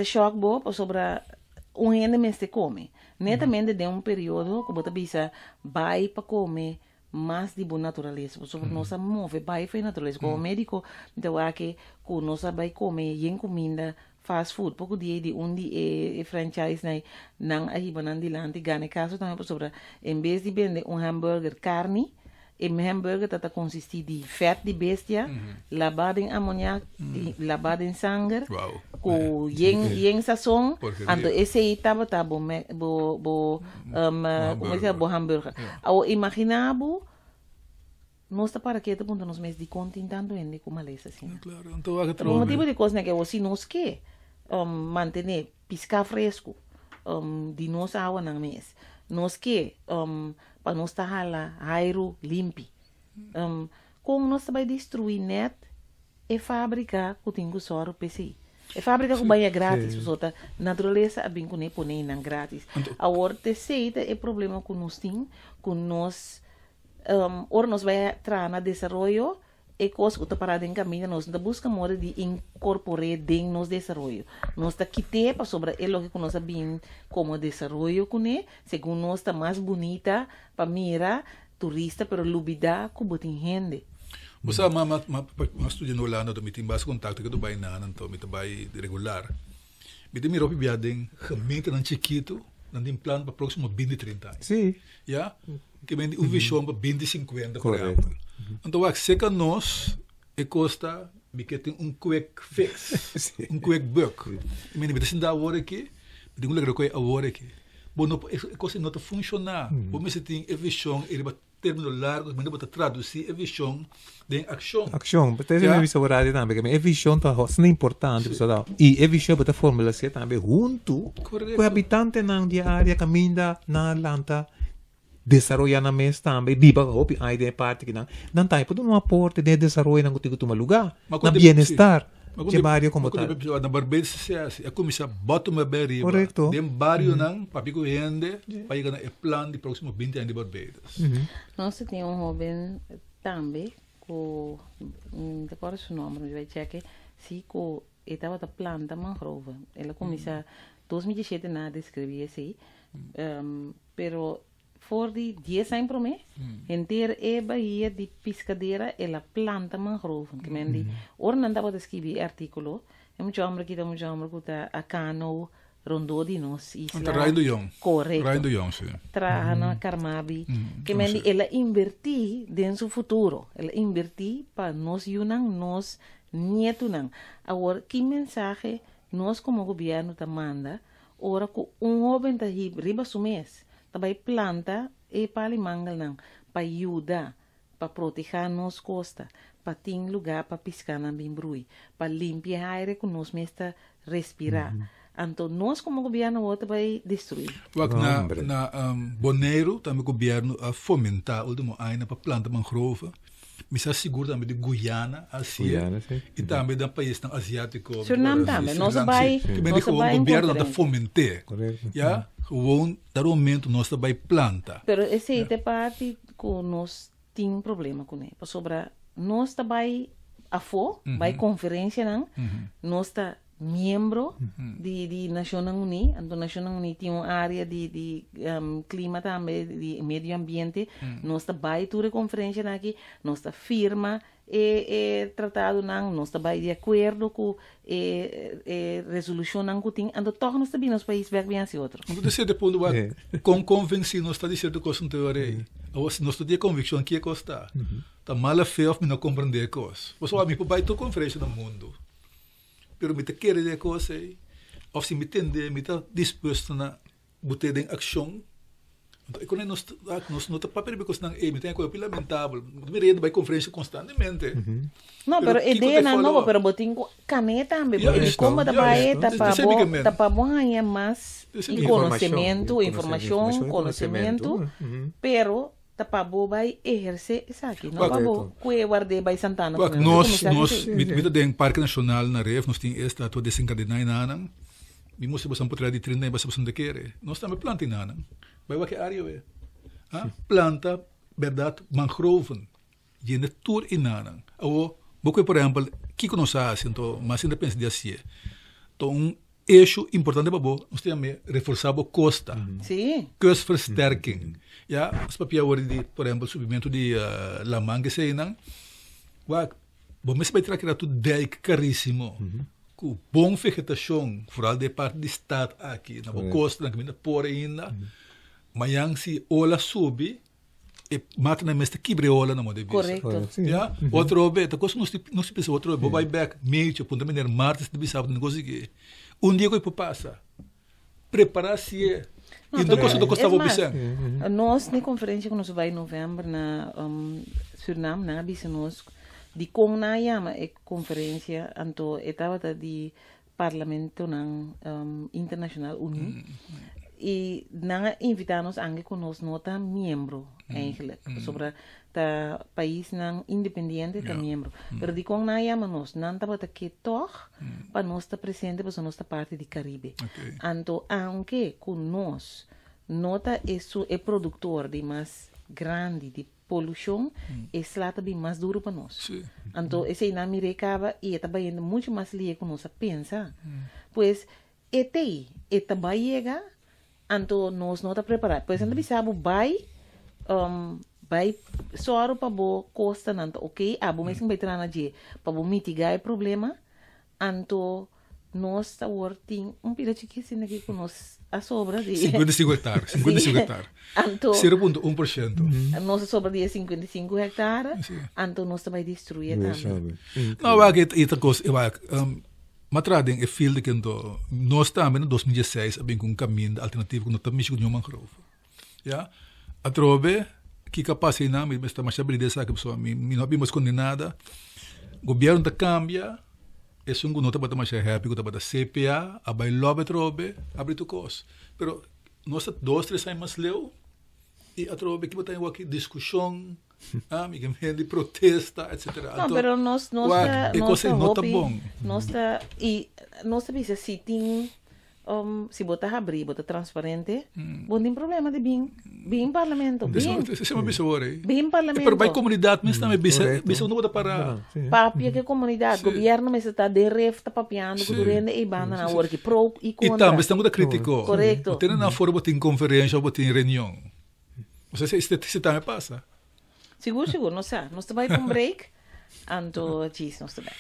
S2: choque boa, para sobre gente mais te come. Netamente de período que você bisa vai para comer mais de boa natureza. Sobre nossa move vai para natureza. Como médico, então aqui que nossa vai comer em comida fast food, pouco dia de franchise não arriba não dilante ganha caso também sobre em vez de vender hambúrguer carne hambúrguer está consistir de fat de bestia lavado em amoniac lavado em sangue com yen sazon então esse aí estava como é que é bo hambúrguer ao imaginabo nós está para que te ponto nos meses de contentando em como maleza assim
S4: claro então
S2: o motivo de coisa que você nos quer manter piscar fresco de nossa água na mês nós que para nós tá hala airo limpi. Com nós vai destruir net e fábrica que tem que só PCI. É fábrica que vai grátis, a natureza a bem com ne põe não grátis. Agora terceira é problema que nós tem, que nós ora nós vai entrar na desenvolvimento e coisa que está parada em caminho, nós não busca modo de incorporar dentro nos desenvolvimento. Nós está quitando para sobre ele que nós sabemos como desenvolvimento com ne, segundo nós está mais bonita para mirar turista, pero lubida que botin gente.
S4: Você mas estudei no Holanda, eu tenho bastante contato com o Dubai então eu trabalho regular. Eu tenho meu viagem gemeente na Chiquito, não tem plano para próximo 20-30 anos.
S3: Sim.
S4: Ja? Que vem o visão para 20-50 por exemplo. Então, o que é nós e custa que tem quick fix, quick buck. Eu me disse da hora aqui, eu tenho que a hora aqui. Bom, a coisa não está funcionando. Bom, mas tem a visão, ele vai termino largo, mas não vai traduzir a visão de ação.
S3: Ação, mas tem a visão horária também, a visão tá é importante, pessoal. E a visão para formula se também junto com o habitante na área caminha na lanta desarrollar na mesa também, biba hopi aí de parte que não tá, pode um aporte de desenvolvimento na contigo toma lugar, na bem-estar. De barrio como tal.
S4: Na Barbados se assim, é como se bota uma barriga.
S3: Correto.
S4: De barrio não, para pico rende, para ir na plano de próximo 20 anos de Barbados.
S2: Nós temos jovem também, com depois o nome, não vai checar, se com estava da planta mangrove. Ela começa 2017 na descrever assim, pero for de 10 anos para mim, inteira é bahia de pescadeira, ela planta mangrove. Que men di, ora não dá para escrever artículo, é muito homem que está a cano rondou de nós isla.
S4: Rai do Jong.
S2: Correto.
S4: Rai do Jong, sim.
S2: Traja na Carmabi, que men di, ela invertir dentro do futuro, ela invertir para nós yunang, nós nietunang. Agora, que mensagem nós como governo tá manda, ora com jovem tá riba sumês, também planta e para mangal não, para ajudar, para proteger nos costa, para ter lugar para piscar na bimbrui, para limpar a ar que nós mesmo respirar. Então, nós como governo vai destruir.
S4: Na Bonaire, também o governo a fomentar o último ano para planta mangrove. Me se assegura também de Guiana, Ásia, e também do país asiático.
S2: Suriname também, nós vai
S4: o governo está fomentar. Já, o aumento nós vai plantar.
S2: Pero esse é parte que nós tem problema com ele. Sobre nós vai vai conferência não, nós está membro de Nações Unidas, então Nações Unidas tem uma área de clima também, de meio ambiente, nós está vai toda conferência aqui, nós está firma tratado não, nós está vai de acordo com resolução não que tem, então todos nós também nos países vai bem assim outro.
S4: Então desse depois com convencer nós está dizendo coisa não teoria, nós está de convicção que é costa, tá mal feio não compreender coisa, você vai me vai toda conferência no mundo. Pero me te quer de coisa ou se me entender, me está disposto na botar em ação. Então, quando nós não está papel porque não me tem coisa lamentável, me rende vai conferência constantemente.
S2: Não, pero ideia não nova, pero botin caneta também, porque como da baeta para bom ganhar mais conhecimento, informação, conhecimento, pero para boa vai exercer isso aqui. Não para boa, que guardei vai Santana.
S4: Nós, me tem Parque Nacional na Ref, nós temos esta toda desencadenar em me mostra você poder de 30 anos você não quer. Nós também plantamos em Anang. Vai que área é? Planta, verdade, mangrove. E é tudo em Anang. Ou, por exemplo, que nós fazemos, então, mas ainda pensa de assim. Então, eixo importante para nós temos reforçar a costa.
S2: Sim.
S4: Kustversterking. Ja, os papel de, por exemplo, subimento de La Manga sei não. Mas vai trazer tudo dijk caríssimo. Com bom vegetação, foral de parte do estado aqui, na costa, na caminho por ainda. Mas se ola sube, e mata na mesta quebreola na moda.
S2: Correto.
S4: Ja, outro beta, coisa não se pensa outro, vai back, meio, ponto de martes, de sábado, negócio que dia que eu passa, preparar-se então, coisa do Gustavo Vicente.
S2: Nós, na conferência que nós vai em novembro, na Suriname, na Abissa, nós, de com na Yama, é conferência, então, estava de Parlamento Internacional Unido. E não invitar-nos a que nós não tá membro, eigenlijk. Sobre o país não independente tá membro. Pero de com na chama nós, não tá bota que toch, para nós estar presente, para nós estar parte do Caribe. Então, aunque com nós, nota isso é produtor de mais grande de poluição, esse lá também mais duro para nós. Então, esse aí na mirecava e está bem muito mais liga com nós a pensar. Pois, ete vai chegar. Então, nós não estamos preparados. Pois, então, sabe, vai só para a costa, ok? A boa mesmo vai entrar para mitigar o problema. Então, nós estamos tem pedaço chiquinho aqui com nós a sobra de
S4: 55 hectares. 55 hectares. 0,1%.
S2: Nossa sobra de 55 hectares. Então, nós também destruir também.
S4: Não, é que esta coisa, matrading é filho que nós também em 2016 abrimos um caminho alternativo que nós também com mangrove. Já? A trobe que capaz de não, mas está mais abrindo essa que pessoa, não abrimos condenada. O governo da cambia, é um não está mais happy, está mais CPA, a vai lobe trobe, abre tu coisa. Pero nós 2-3 anos mais leu e a trobe que botar aqui discussão. De protesta, etc.
S2: Não, pero nós
S4: bom.
S2: Nós bisa se tem se botar abrir, botar transparente, não tem problema de bem parlamento, bem parlamento.
S4: Pero vai comunidade, mas também bisa não botar para
S2: papia que comunidade, governo mas está de ref tá papiando com durante e banda na hora que pro e contra.
S4: E também estamos da crítico.
S2: Correto.
S4: Tem na fora botar conferência ou botar reunião. Você se também passa.
S2: Seguro, não sei. Nós também com break. Então, diz, nós também.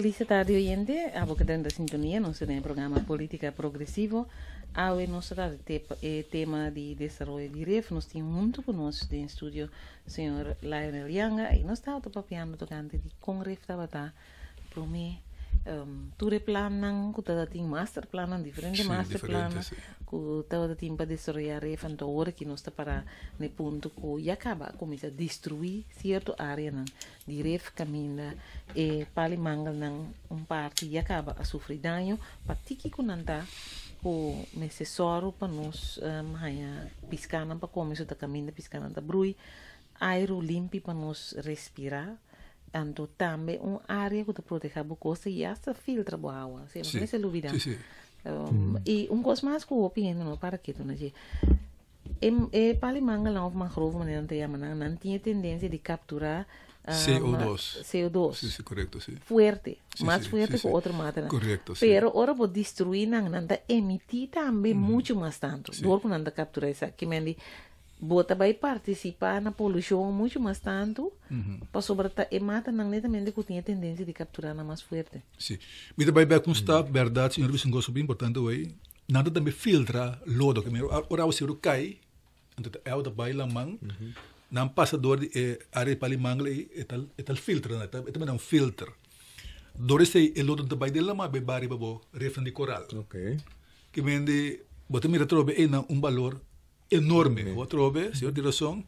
S2: feliz tarde oyente, a boca da sintonia, nós temos um programa Política Progressivo. Hoje nós tratamos o tema de desenvolvimento de REF. Nós temos muito conosco no estúdio o senhor Lionel Yanga e nós estamos papiando tocante de com REF para mim. Ture planan, ku tada ting master planan, diferente master planan, ku tada ting para desarrollar REF, então agora que nós está para ne ponto que já acaba começa a destruir certa área nan de REF caminha e pali mangal nan parte já acaba a sofrer dano, patiki ku nanta ku necessário para nós haya piscana para começar a caminhar piscana da brui, aero limpo para nós respirar. Então, também área que protege a costa e essa filtra a água. Não se dúvida. E coisa mais que eu opino, para que tu não diz. Palimanga não mangrove, não tinha tendência de capturar CO2.
S4: Sí, correcto, sí.
S2: Fuerte, más fuerte que otro mata.
S4: Correcto, sí.
S2: Pero ahora por destruir, não emitir também muito mais tanto. Dor que não capturar isso, que me bota vai participar na poluição muito mais tanto para sobretar e mata não netamente que tinha tendência de capturar na mais forte.
S4: Sim. Me vai bem constar, verdade, senhor, isso é um gosto bem importante aí. Nada também filtra lodo que me ora o senhor cai, então é o da baila man, não passador de área para limangle e tal filtra, né? É também um filtro. Dore sei o lodo da baila de lama bebari babo refém de coral.
S3: Ok.
S4: Que me de bota mira trobe é valor enorme. Outro vez, senhor de razão,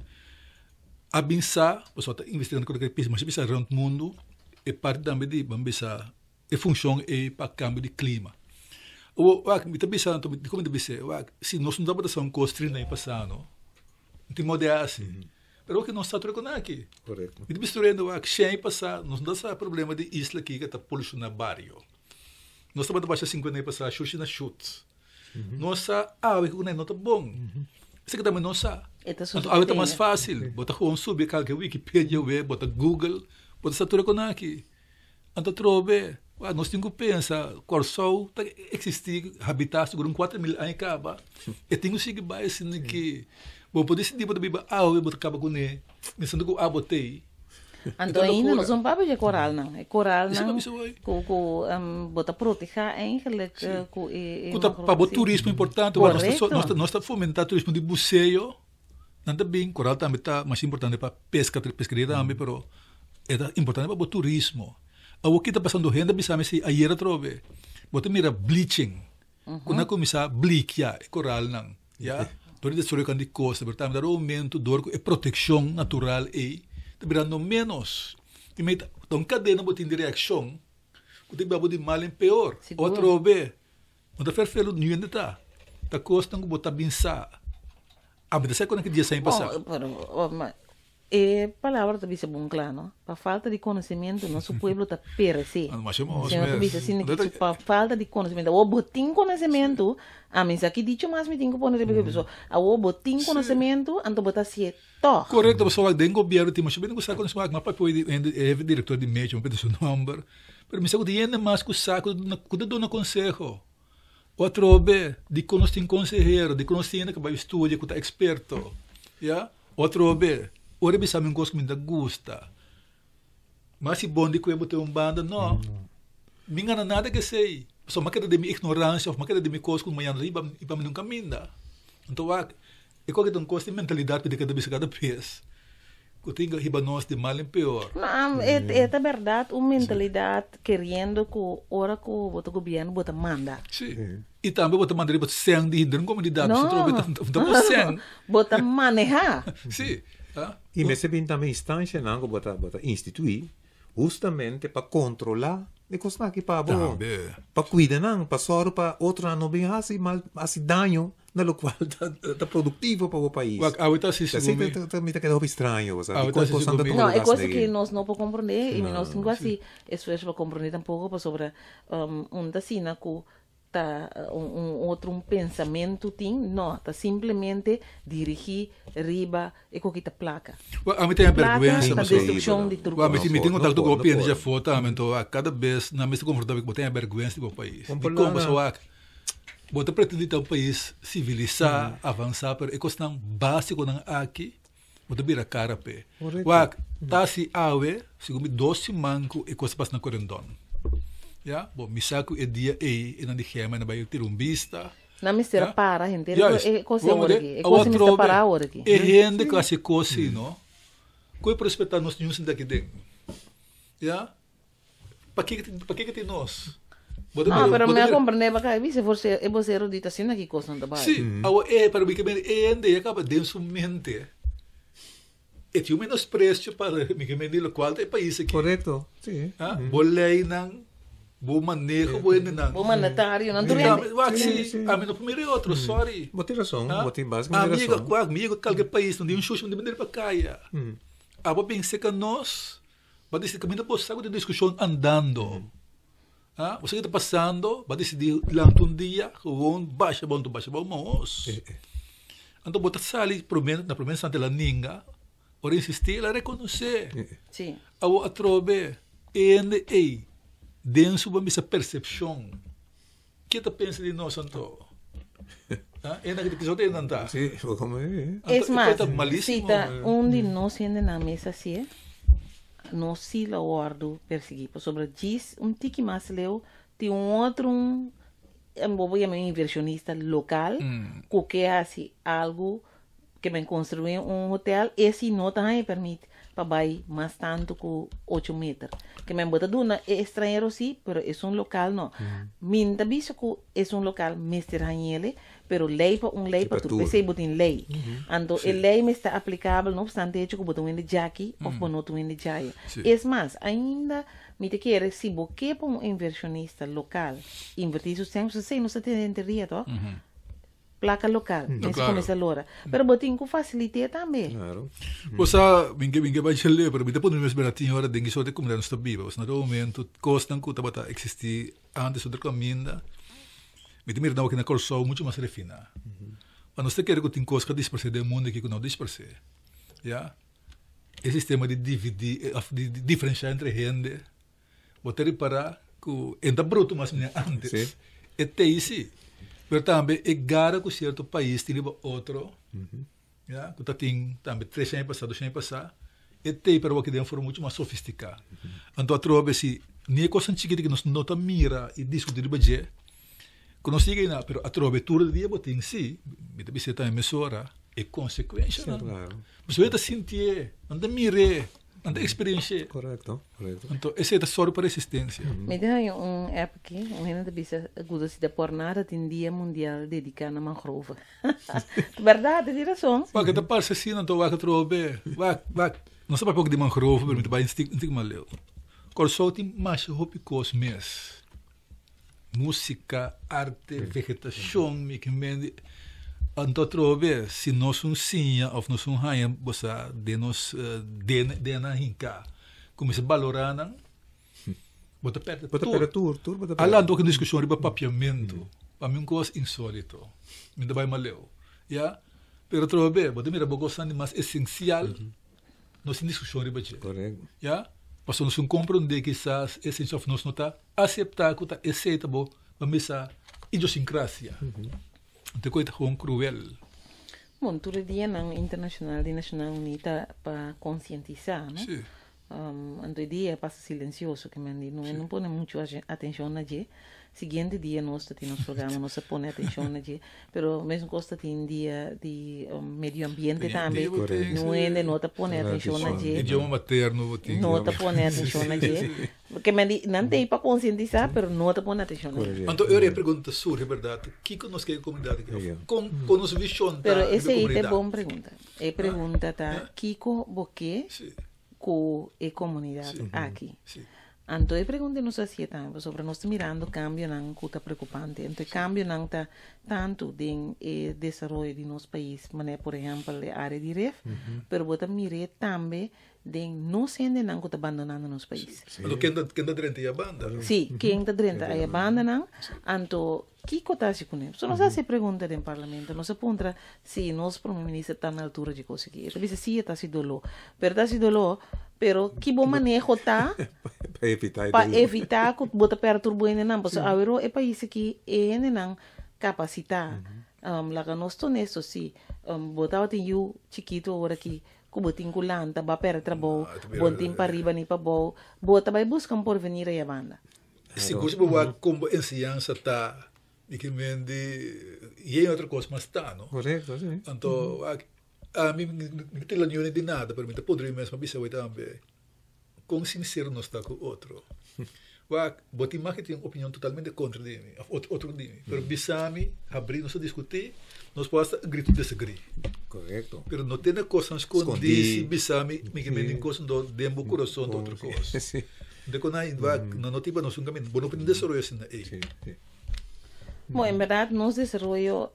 S4: a pensar, pessoal está investigando com aquele piso, mas pensar around o mundo, é parte também de pensar, é função é para câmbio de clima. O me está pensando, como te pensei, se nós não damos um costrina aí passando, não tem modo assim. Mas o que nós estamos trocando aqui?
S3: Correto.
S4: Me misturando o que sem passar, nós não dá problema de isla aqui que está poluição bairro. Nós estamos abaixo de 50 aí passar, chute na chute. Nossa, que não está bom. Isso que também não sabe. Agora está mais fácil. Bota um subir qualquer Wikipedia, bota Google, bota essa tudo aqui. Então, trobe, nós temos que pensar, qual sol existe habitat seguro 4.000 anos acaba. E tem que seguir bem assim que, bom, pode decidir para beber água, bota acaba com ele, pensando que o água tem.
S2: Então ainda não são papéis de coral não, é coral não, que bota proteger eigenlijk,
S4: para o turismo importante, nós estamos fomentando turismo de buceio, não está bem, coral também está mais importante para pescaria também, mas é importante para o turismo. O que está passando renda, pensamos se ayer trove, bota mira bleaching, quando começar a bleachar coral não, já, toda a história de costa, portanto, dar aumento, dor, é proteção natural e virando menos. E me então cadê não botar de reação? O tipo de mal em pior. Outro be. Não tá ferfelo nenhum ainda tá. Tá costa não botar pensar. Mas você quando que dia sem passar?
S2: É palavra também é bom claro, não? Para falta de conhecimento, nosso povo tá perece.
S4: Mas
S2: assim, para falta de conhecimento, o botim conhecimento, mas aqui dicho mais me tenho que pôr na pessoa. O botim conhecimento, então botar se to.
S4: Correto, pessoal, tem governo, tem mas bem não sabe conhecimento, mas para pôr é diretor de médio, mas seu número. Pero me sabe ainda mais que o saco, quando dou no conselho. Outro be, de conhecer conselheiro, de conhecer ainda que vai estudar, que tá experto. Já? Outro be. Ora bisa me gosto que me gusta. Mas se bom de que eu botei banda, não. Me engana nada que sei. Só uma queda de minha ignorância, uma queda de minha coisa, como amanhã e para mim nunca minda. Então, é qualquer um custo de mentalidade de cada vez cada vez. Que tenho riba nós de mal em pior.
S2: Mas é verdade, uma mentalidade querendo que ora que o governo bota manda.
S4: Sim. E também bota manda bota sem de hidro comunidade. Não.
S2: Bota manejar.
S4: Sim.
S3: E me bem também instância não que bota instituir justamente para controlar de coisa que para cuidar não para só para outra não bem assim mal assim dano na lo qual tá produtivo para o país. Também tá quedando estranho, sabe?
S2: Não, é coisa que nós não podemos compreender e nós temos assim esforço para compreender tampouco sobre assim que outro pensamento tem, não, tá simplesmente dirigir riba e com a placa.
S4: A mim tem a vergonha,
S2: a destruição de tudo.
S4: A mim tem contato com o governo já foto, então cada vez na mesa confortável que tem a vergonha do país. E como só bota pretende ter um país civilizado, avançar, pero é questão básica não aqui, bota vira cara pé. Tá se awe, segundo 12 manco e coisa passa na correndão. Ja, bom, misaku e dia e na di gema na bayo tirumbista.
S2: Na mistura
S4: Ja?
S2: para, gente.
S4: Juist.
S2: É coisa
S4: Vamos
S2: hora
S4: ver.
S2: aqui. É
S4: A
S2: coisa
S4: outra
S2: mistura para a hora aqui.
S4: E gente classe cosi, no? Coi para respeitar nós nenhum daqui dentro. Ja? Para que tem nós?
S2: Ah, pero me comprende bacana. Se você erudita assim aqui coisa não vai.
S4: Sim, para mim que ende acaba dentro mente. E tinha menosprezo para mim que me qual é país aqui.
S3: Correto. Sim.
S4: Ah, bolei nang bo manejo bueno nang.
S2: Bom monetário, não tu
S4: Sim. A mim não primeiro outro, sorry.
S3: Botem razão, botem básico.
S4: Amigo, qualquer país não tem xuxo de maneira para caia. Vou pensar que nós, vai dizer que ainda posso de discussão andando. Ah, você que está passando, vai decidir lá um dia, com baixa bom, mas então botar sali na promessa Santa Laninga, ora insistir, ela reconhecer.
S2: Sim.
S4: A trobe e dentro da minha percepção. Que tu pensa de nós então? É naquele que só tem nada.
S3: Sim, como é.
S2: Es más, si onde nós ainda na mesa assim, nós se la guardo perseguir. Sobre diz tique mais leu, tem outro vou chamar inversionista local, que hace algo que me construir hotel, esse não também permite para vai mais tanto que 8 metros. Que me bota duna é estrangeiro sim, pero é local não. Minta bicho que é local mister hanhele, pero lei para lei para tudo, pensei botin lei. Então, a lei me está aplicável, não obstante hecho que botam em jaki ou botam em jaya. É mais, ainda me te quer se boque para inversionista local, invertir os tempos, sei, não se tem teoria, tá? Placa local, nesse começo a lora. Pero botin com facilite também.
S3: Claro.
S4: Você, minha vai chegar, pero depois não é bem hora de só de como não está viva. Mas no momento, costan que estava existir antes do caminho. Me temir não que na corso muito mais refina. Mas você quer que tem coisas que disperse do mundo que não disperse. Já? Esse sistema de dividir, de diferenciar entre gente, botar para que entra bruto mais antes. É isso. Mas também é gara que certo país tem outro, já, que tem também 3 anos passados, 2 anos passados, e tem para o que de uma forma muito mais sofisticada. Então, a troca se nem é coisa chiquita que nós não mira e discutir budget, que nós diga não, mas a troca todo dia botem sim, me deve ser também mesura, é consequência, não?
S3: Claro.
S4: Mas você está sentindo, não mire, não tem experiência.
S3: Correto.
S4: Então, esse é só para resistência.
S2: Me dá app aqui, gente bisa aguda se por nada tem dia mundial dedicado a mangrove. Verdade, tem razão.
S4: Vai que tá parece assim, não tô vai que trobe. Vai. Não sabe pouco de mangrove, mas vai instig maleu. Corso tem mais hopicos mês. Música, arte, vegetação, me que me então trobe, se nós sinha ou nós raia, você de nós de na hinca. Começa a valorar, não? Bota perto
S3: tudo.
S4: Além do que discussão sobre papiamento, para mim coisa insólito. Me dá bem maleu. Já? Pero trobe, bota mira bogosan mais essencial. Nós em discussão sobre isso.
S3: Correto.
S4: Já? Passou nós compreender que essas essencial nós não está aceitar que está aceitável para missa idiosincrasia. Então coisa tão cruel.
S2: Bom, todo dia na internacional de Nacional Unida para conscientizar, né?
S4: Sim.
S2: Então dia passa silencioso que me não põe muito atenção na gente. Seguinte dia nós temos programa, nós põe atenção na gente, pero mesmo costa tem dia de meio ambiente também, não é não tá põe atenção na gente.
S4: Idioma materno,
S2: não tá põe atenção na gente, porque me não tem para conscientizar, pero não tá põe atenção na gente.
S4: Então eu pergunta surge verdade, que nós que comunidade com nossa visão da
S2: pero essa é boa pergunta. É pergunta tá Kiko Boque com a comunidade aqui. Então, eu pergunto nos também sobre nós mirando cambio não que está preocupante. Então, cambio não está tanto em desenvolvimento de nosso país, mas por exemplo, a área de REF, mas bota mire também de não sendo não que está abandonando nosso país.
S4: Mas quem está dentro da banda?
S2: Sim, quem está dentro da banda não. Então, que acontece com isso? Nós se pergunta no parlamento, nós aponta se nosso primeiro-ministro está na altura de conseguir. Ele diz sim, está se dolor, pero que bom manejo tá para evitar que bota perto turbulência não, porque agora é país que é não capacitar. Lá que nós honesto se botar tem eu chiquito agora que botin kulanta ba perto trabalho, botin para riba ni pa bom, bota vai buscar por venir a banda.
S4: Se você vai como ensinança tá, e que mende e é outra coisa, mas tá, não?
S3: Correto, sim.
S4: Então, a mim não tem nenhuma de nada, para mim, poderia mesmo pensar também. Com sincero não está com o outro. Botar marketing opinião totalmente contra de mim, outro de mim. Mas bisami abrir, nós discutir, nós podemos agree to disagree.
S3: Correto.
S4: Mas não tem coisa escondida, bisami, me que me coisa do dembo coração de outra coisa. De quando não tipo nós um caminho, bom não desenvolver assim aí.
S2: Bom, en verdad, nos desarrollo,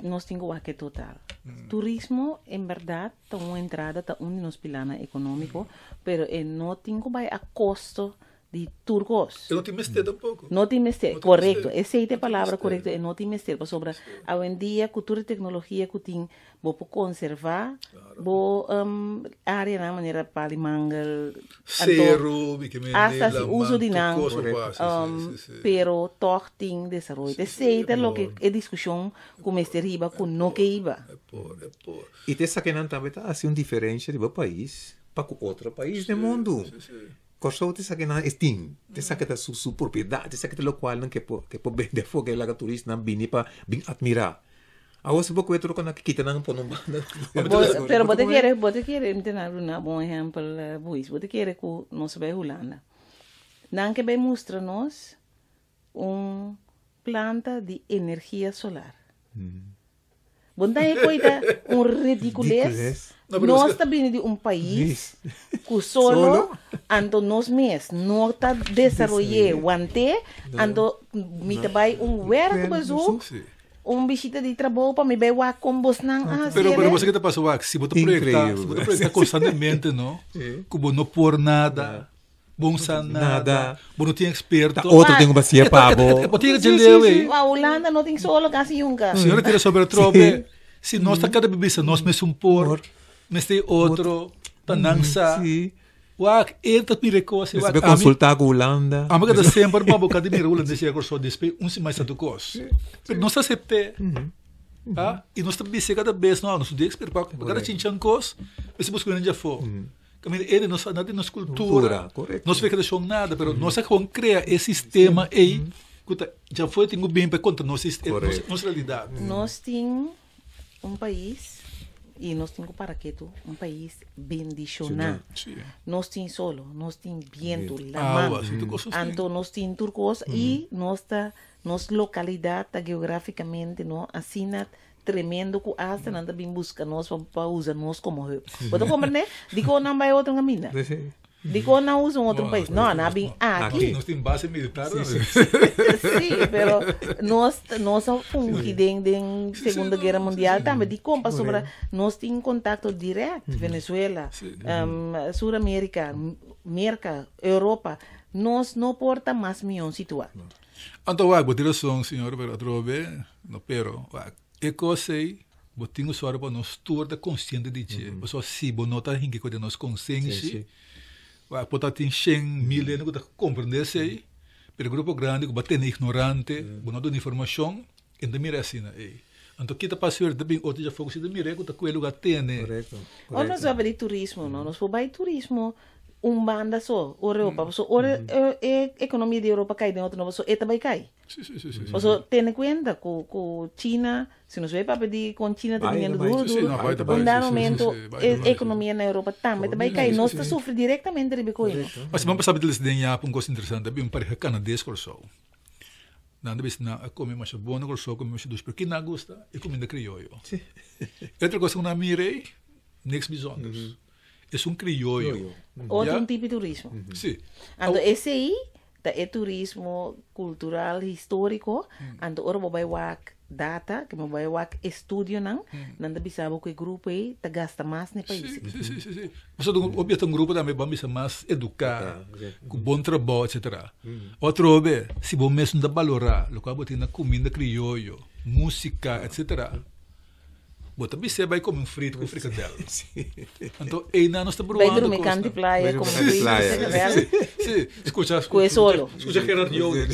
S2: nos tengo que total. Turismo, en verdad, está una entrada, está un nos pilana económico, pero no tengo a costo de turcos.
S4: Eu não te mester tampoco.
S2: No te mester, correcto. Esa es la palabra correcta, no te mester. Sobre, hoy en día, cultura y tecnología que tiene, vos conservar, vos área de manera para mangal,
S4: cero,
S2: hasta si uso de nada, pero todo tiene desarrollo. Esa es lo que es discusión con este riba, con no que iba.
S3: E te saquenan também tá assim uma diferença de país para outro país do mundo. Corso te saque na estim, te saque da su propriedade, te saque da local não que po vender fogo lá que turista não vini para bem admirar. Agora se você troca na kita não pôr num banda.
S2: Pero você quer entender um bom exemplo, bois. Você quer que nós vai Holanda. Não que vai mostrar nós planta de energia solar. Bom, é coisa ridiculez. Nós está vindo de país que solo ando nos mês não está desenvolvendo ante ando me trabalha work bazu visita de trabalho para me ver o como você não
S4: pero você que está passando se você projetar constantemente não como não por nada bom nada bom não tem experto
S3: outro tem bacia pavo
S4: botinha de leve
S2: a Holanda não tem solo quase nunca
S4: senhora tira sobre trobe se nós está cada bebida nós mesmo por mas tem outro tanança wak eta pirecosi
S3: wak consultar com Holanda
S4: a maga da sempre uma boca de mira Holanda se agora só despe se mais do cos mas nós aceitar e nós também se cada vez nós de expert para cada chinchan cos mas se buscando já for caminho ele nós cultura nós vê que deixou nada pero nós vamos criar esse sistema aí que já foi tenho bem para conta nossa realidade
S2: nós temos país e nós temos para que país bendicionado. Nós temos solo, nós temos viento, la mão. Então nós temos turcos e nossa localidade geograficamente não assim tremendo que hasta nada bem busca nós para usar nós como hub. Pode compreender? Digo não vai outro caminho. Digo não usa outro país. Não, não bem aqui.
S4: Nós temos base militar.
S2: Sim, pero nós fungimos em Segunda Guerra Mundial também. De como sobre nós temos contato direto Venezuela, Sul-América, América, Europa. Nós não porta mais milhão situado.
S4: Então, vou ter razão, senhor, pero é coisa aí. Botinho só para nós tornar consciente de que, só se bom nota hinque que nós consciência. Pode ter 100 mil anos que compreender se pero grupo grande que bate ignorante, não dá informação, ainda mira assim aí. Então kita passou também outro já foi de mira que tá com lugar tem, né?
S3: Correto.
S2: Ou nós vamos de turismo, não? Nós vamos turismo banda só, Europa, so economia da Europa cai dentro, não, so também cai.
S4: Sim.
S2: So tem conta com China, se nós vai para pedir com China também duro, momento a economia na Europa também cai, nós está sofre diretamente de coisa.
S4: Mas vamos passar de desenhar um coisa interessante, bem para canadês corso. Nada vez na comer mais bom corso, comer mais dois, porque não gosta e comida crioulo. Outra coisa que não mirei, next bizondos. É criollo.
S2: Outro tipo de turismo.
S4: Sim.
S2: Então, esse aí é turismo cultural, histórico. Então, ora vai data, que vai estudo não bisa que grupo aí tá gasta mais no país.
S4: Sim. Mas o objetivo do grupo também vamos mais educar, com bom trabalho, etc. Outro se bom mesmo da valorar, o que botar na comida criollo, música, etc. Bota você vai comer frito com fricadela. Então, aí nós estamos provando.
S2: Vai dormir canto de praia, como
S4: Sim, escuta
S2: Gerard
S4: Young,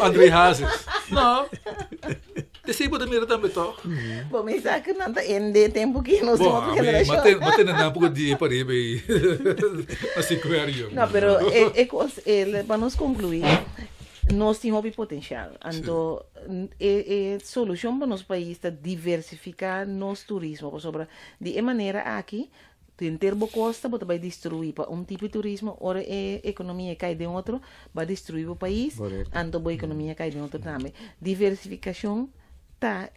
S4: André Hazes. Não. Esse bota mira também, tó.
S2: Bom, mas sabe que não tá ende tempo que nós estamos geração.
S4: Mas tem um pouco de para aí, assim que
S2: não, pero para nós concluir, nós temos potencial. Então, a solução para nosso país é diversificar nosso turismo. Sobre de maneira aqui, tem termo costa, você vai destruir para tipo de turismo, ora a economia cai de outro, vai destruir o país, então a economia cai de outro também. Diversificação tá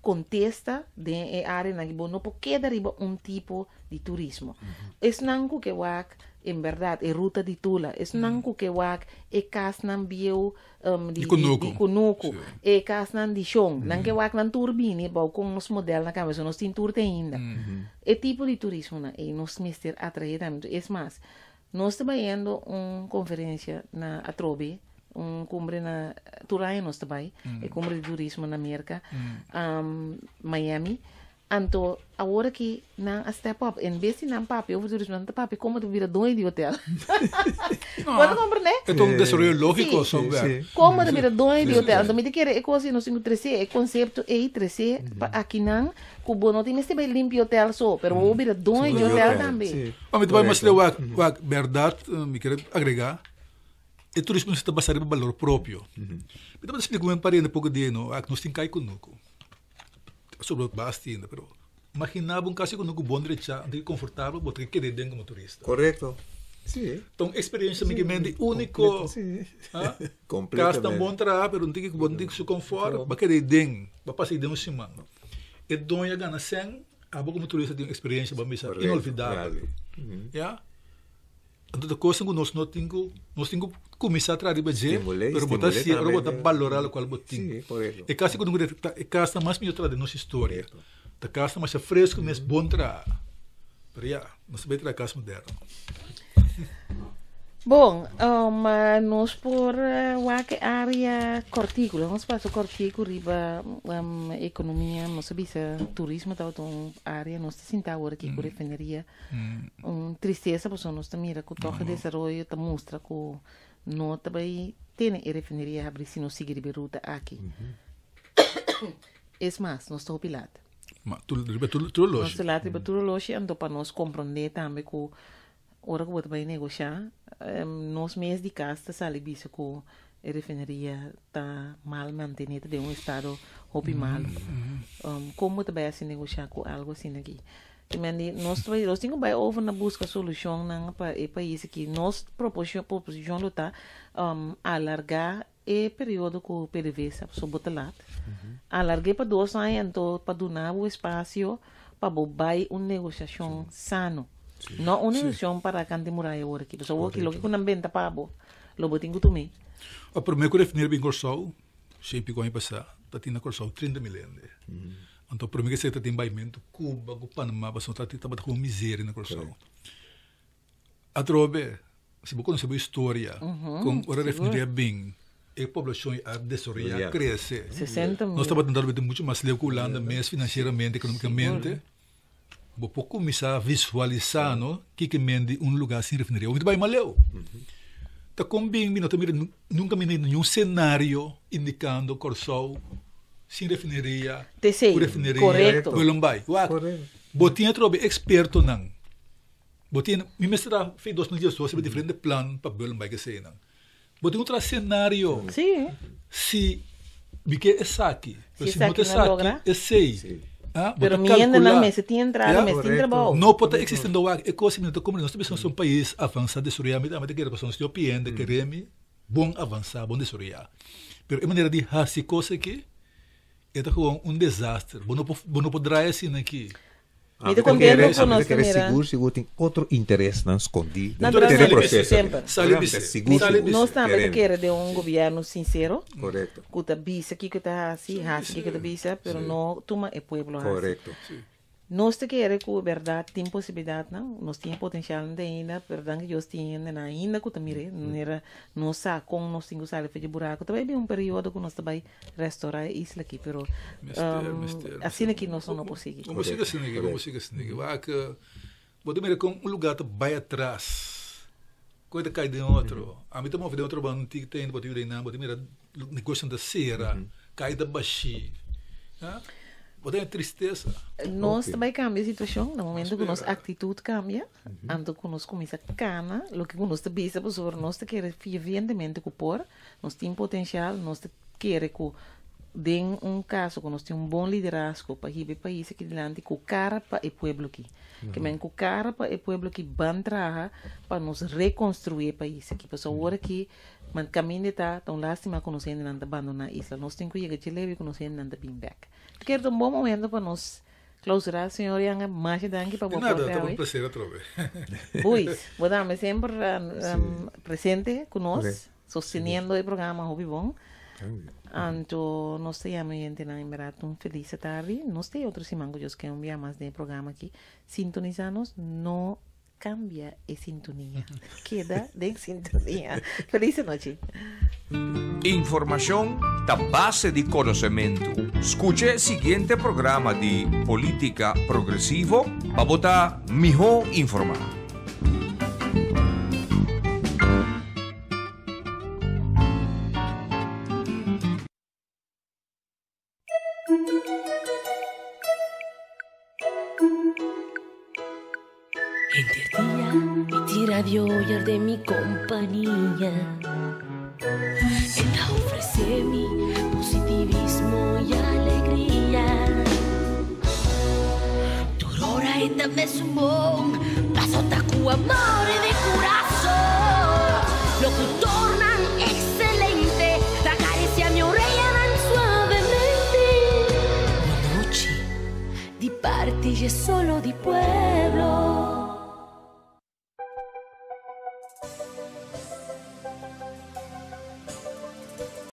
S2: contesta de área na que não pode dar tipo de turismo. Es não que em verdade é ruta de Tula, es não que é casa não bio de Kunuku, é casa não de Chong, não que não turbine, bom com os modelos na cabeça, nós tem tour ainda. É tipo de turismo na e nós mister atrair tanto. É mais, nós trabalhando conferência na Atrobe, cumbre na Turai nós também, é cumbre de turismo na América, Miami. Então, agora que na step up, em vez de não papi, o turismo não papi, como tu vira dono de hotel? Pode compreender?
S4: É um desarrollo lógico sobre.
S2: Como tu vira dono de hotel? Então, me diz que é coisa no 513, é conceito E13, aqui não, que o bono tem que limpar hotel só, mas o vira dono de hotel também.
S4: Mas tu vai mostrar a verdade, me quero agregar. O turismo está baseado no valor próprio. Então, eu explico um parede pouco de no, nós temos que ir conosco. Sobre o basti ainda, pero imaginava um caso conosco bom direito, confortável, botar que querer dentro como turista.
S3: Correto. Sim.
S4: Então, experiência me único. Casa tão bom trabalho, pero não tem que bom ter seu conforto, para querer dentro, para passar dentro de semana. E donha gana sem, a boa como turista tem uma experiência para mim inolvidável. Já? Então, a coisa que nós temos que começar a trazer para dizer, mas botar valorar o qual botinho. E caso que nós casa mais melhor trazer nossa história. A casa mais fresco, mais bom trazer. Mas já, nós vamos trazer a casa moderna.
S2: Bom, nós por a área cortícola, nós passamos cortícola riba economia, nós sabemos turismo tá uma área nós sinta agora que com refineria, tristeza porque nós também mira que toca desenvolvimento tá mostra que não também tem a refineria abrir se não seguir a ruta aqui. É mais, nós estamos pilado.
S4: Mas tudo
S2: nós estamos riba tudo loja, então para nós compreender também que ora que vai negociar, nós mesmos de casa sabe que a refineria está mal mantenida de estado optimal. Como também assim negociar com algo assim aqui? Nós temos que over na busca solução para o país que nós proposição lutar alargar o período que o PDVSA sobre lá, alargar para 2 anos então para donar o espaço para bobar uma negociação sano. Não uma negociação para cantar muralha agora aqui, pessoal aqui lo que não venda pabo, lo botinho tu me.
S4: A primeira coisa refineria bem Corsol, sempre quando passar, tá tendo Corsol 30 milhões. Então, para mim, que você tem baimento, Cuba, Panamá, você está com miséria na Corsol. A trobe, se você conhecer a história, com a refineria bem, a população a desarrollar, cresce.
S2: 60 mil.
S4: Nós estamos tentando muito mais leve que a Holanda, mesmo financeiramente, economicamente. Vou começar a visualizar que mende lugar sem refineria. Muito bem, maleu. Tá com bem, nunca me nenhum cenário indicando Corsol sem refineria,
S2: refineria, correto.
S4: Bolombai. Botinha trobe experto não. Botinha, me mestra fez 2018 sobre diferente plano para Bolombai que sei não. Botinha outro cenário.
S2: Sim.
S4: Se porque é saque, se não é saque, é sei.
S2: Pero ainda não me se tinha entrado, me tem trabalho.
S4: Não pode existir no ar, é coisa que como nós somos um país avançado de desarrollamento, mas que pessoas estão piendo que queremos bom avançar, bom desarrollar. Pero a maneira de fazer coisa aqui é um desastre. Bom não poderá assim aqui.
S2: Porque quer
S3: seguro tem outro interesse não escondido.
S2: Naturalmente,
S3: processo.
S2: Nós também queremos de um governo sincero.
S3: Correto.
S2: Que está bisa aqui que está assim, aqui que está bisa, pero não toma o povo.
S3: Correto.
S2: Nós queremos que a verdade tem possibilidade, não? Nós temos potencial ainda, verdade que nós temos ainda que também nós sacamos, nós temos que fazer buraco. Também é um período que nós também restaurar a isla aqui, pero assim aqui nós não conseguimos.
S4: Vamos seguir assim aqui. Vou ter com um lugar que vai atrás. Coisa cai de outro. A mim também vou de outro bando que tem, vou ter negócio da cera, cai da baixi. Bota é tristeza.
S2: Nós também cambia a situação, no momento que nossa atitude cambia, ando que nós começa a cana, o que nós te bisa sobre nós te quer evidentemente que por, nós tem potencial, nós te quer que den caso que nós tem bom liderazgo para ir país aqui adiante com cara para o pueblo aqui, que men com cara para o pueblo aqui ban traga para nos reconstruir país aqui, para agora que man caminho está tão lástima que nós ainda não abandonar a isla, nós temos que chegar a leve que nós ainda não bem back. Quero um bom momento para nós clausurar, senhor Yang, mais danke para você.
S4: Nada, está um prazer outra vez.
S2: Pois, vamos sempre presente conosco, sosteniendo o programa Hobby Bom. Então, nós temos gente na Emirato, feliz tarde. Nós temos outros imangos que enviam mais de programa aqui. Sintonizar-nos, não cambia a sintonia. Queda de sintonia. Feliz noite.
S1: Información da base de conocimiento. Escuche el siguiente programa de Política Progresivo para votar mejor informado.
S5: Enterdía y radio de mi compañía. Ella ofrece mi positivismo y alegría. Turora y también sumón, paso tacu amor de corazón. Locutor tan excelente, la caricia mi oreja tan suavemente. Una noche di parte y solo di pues.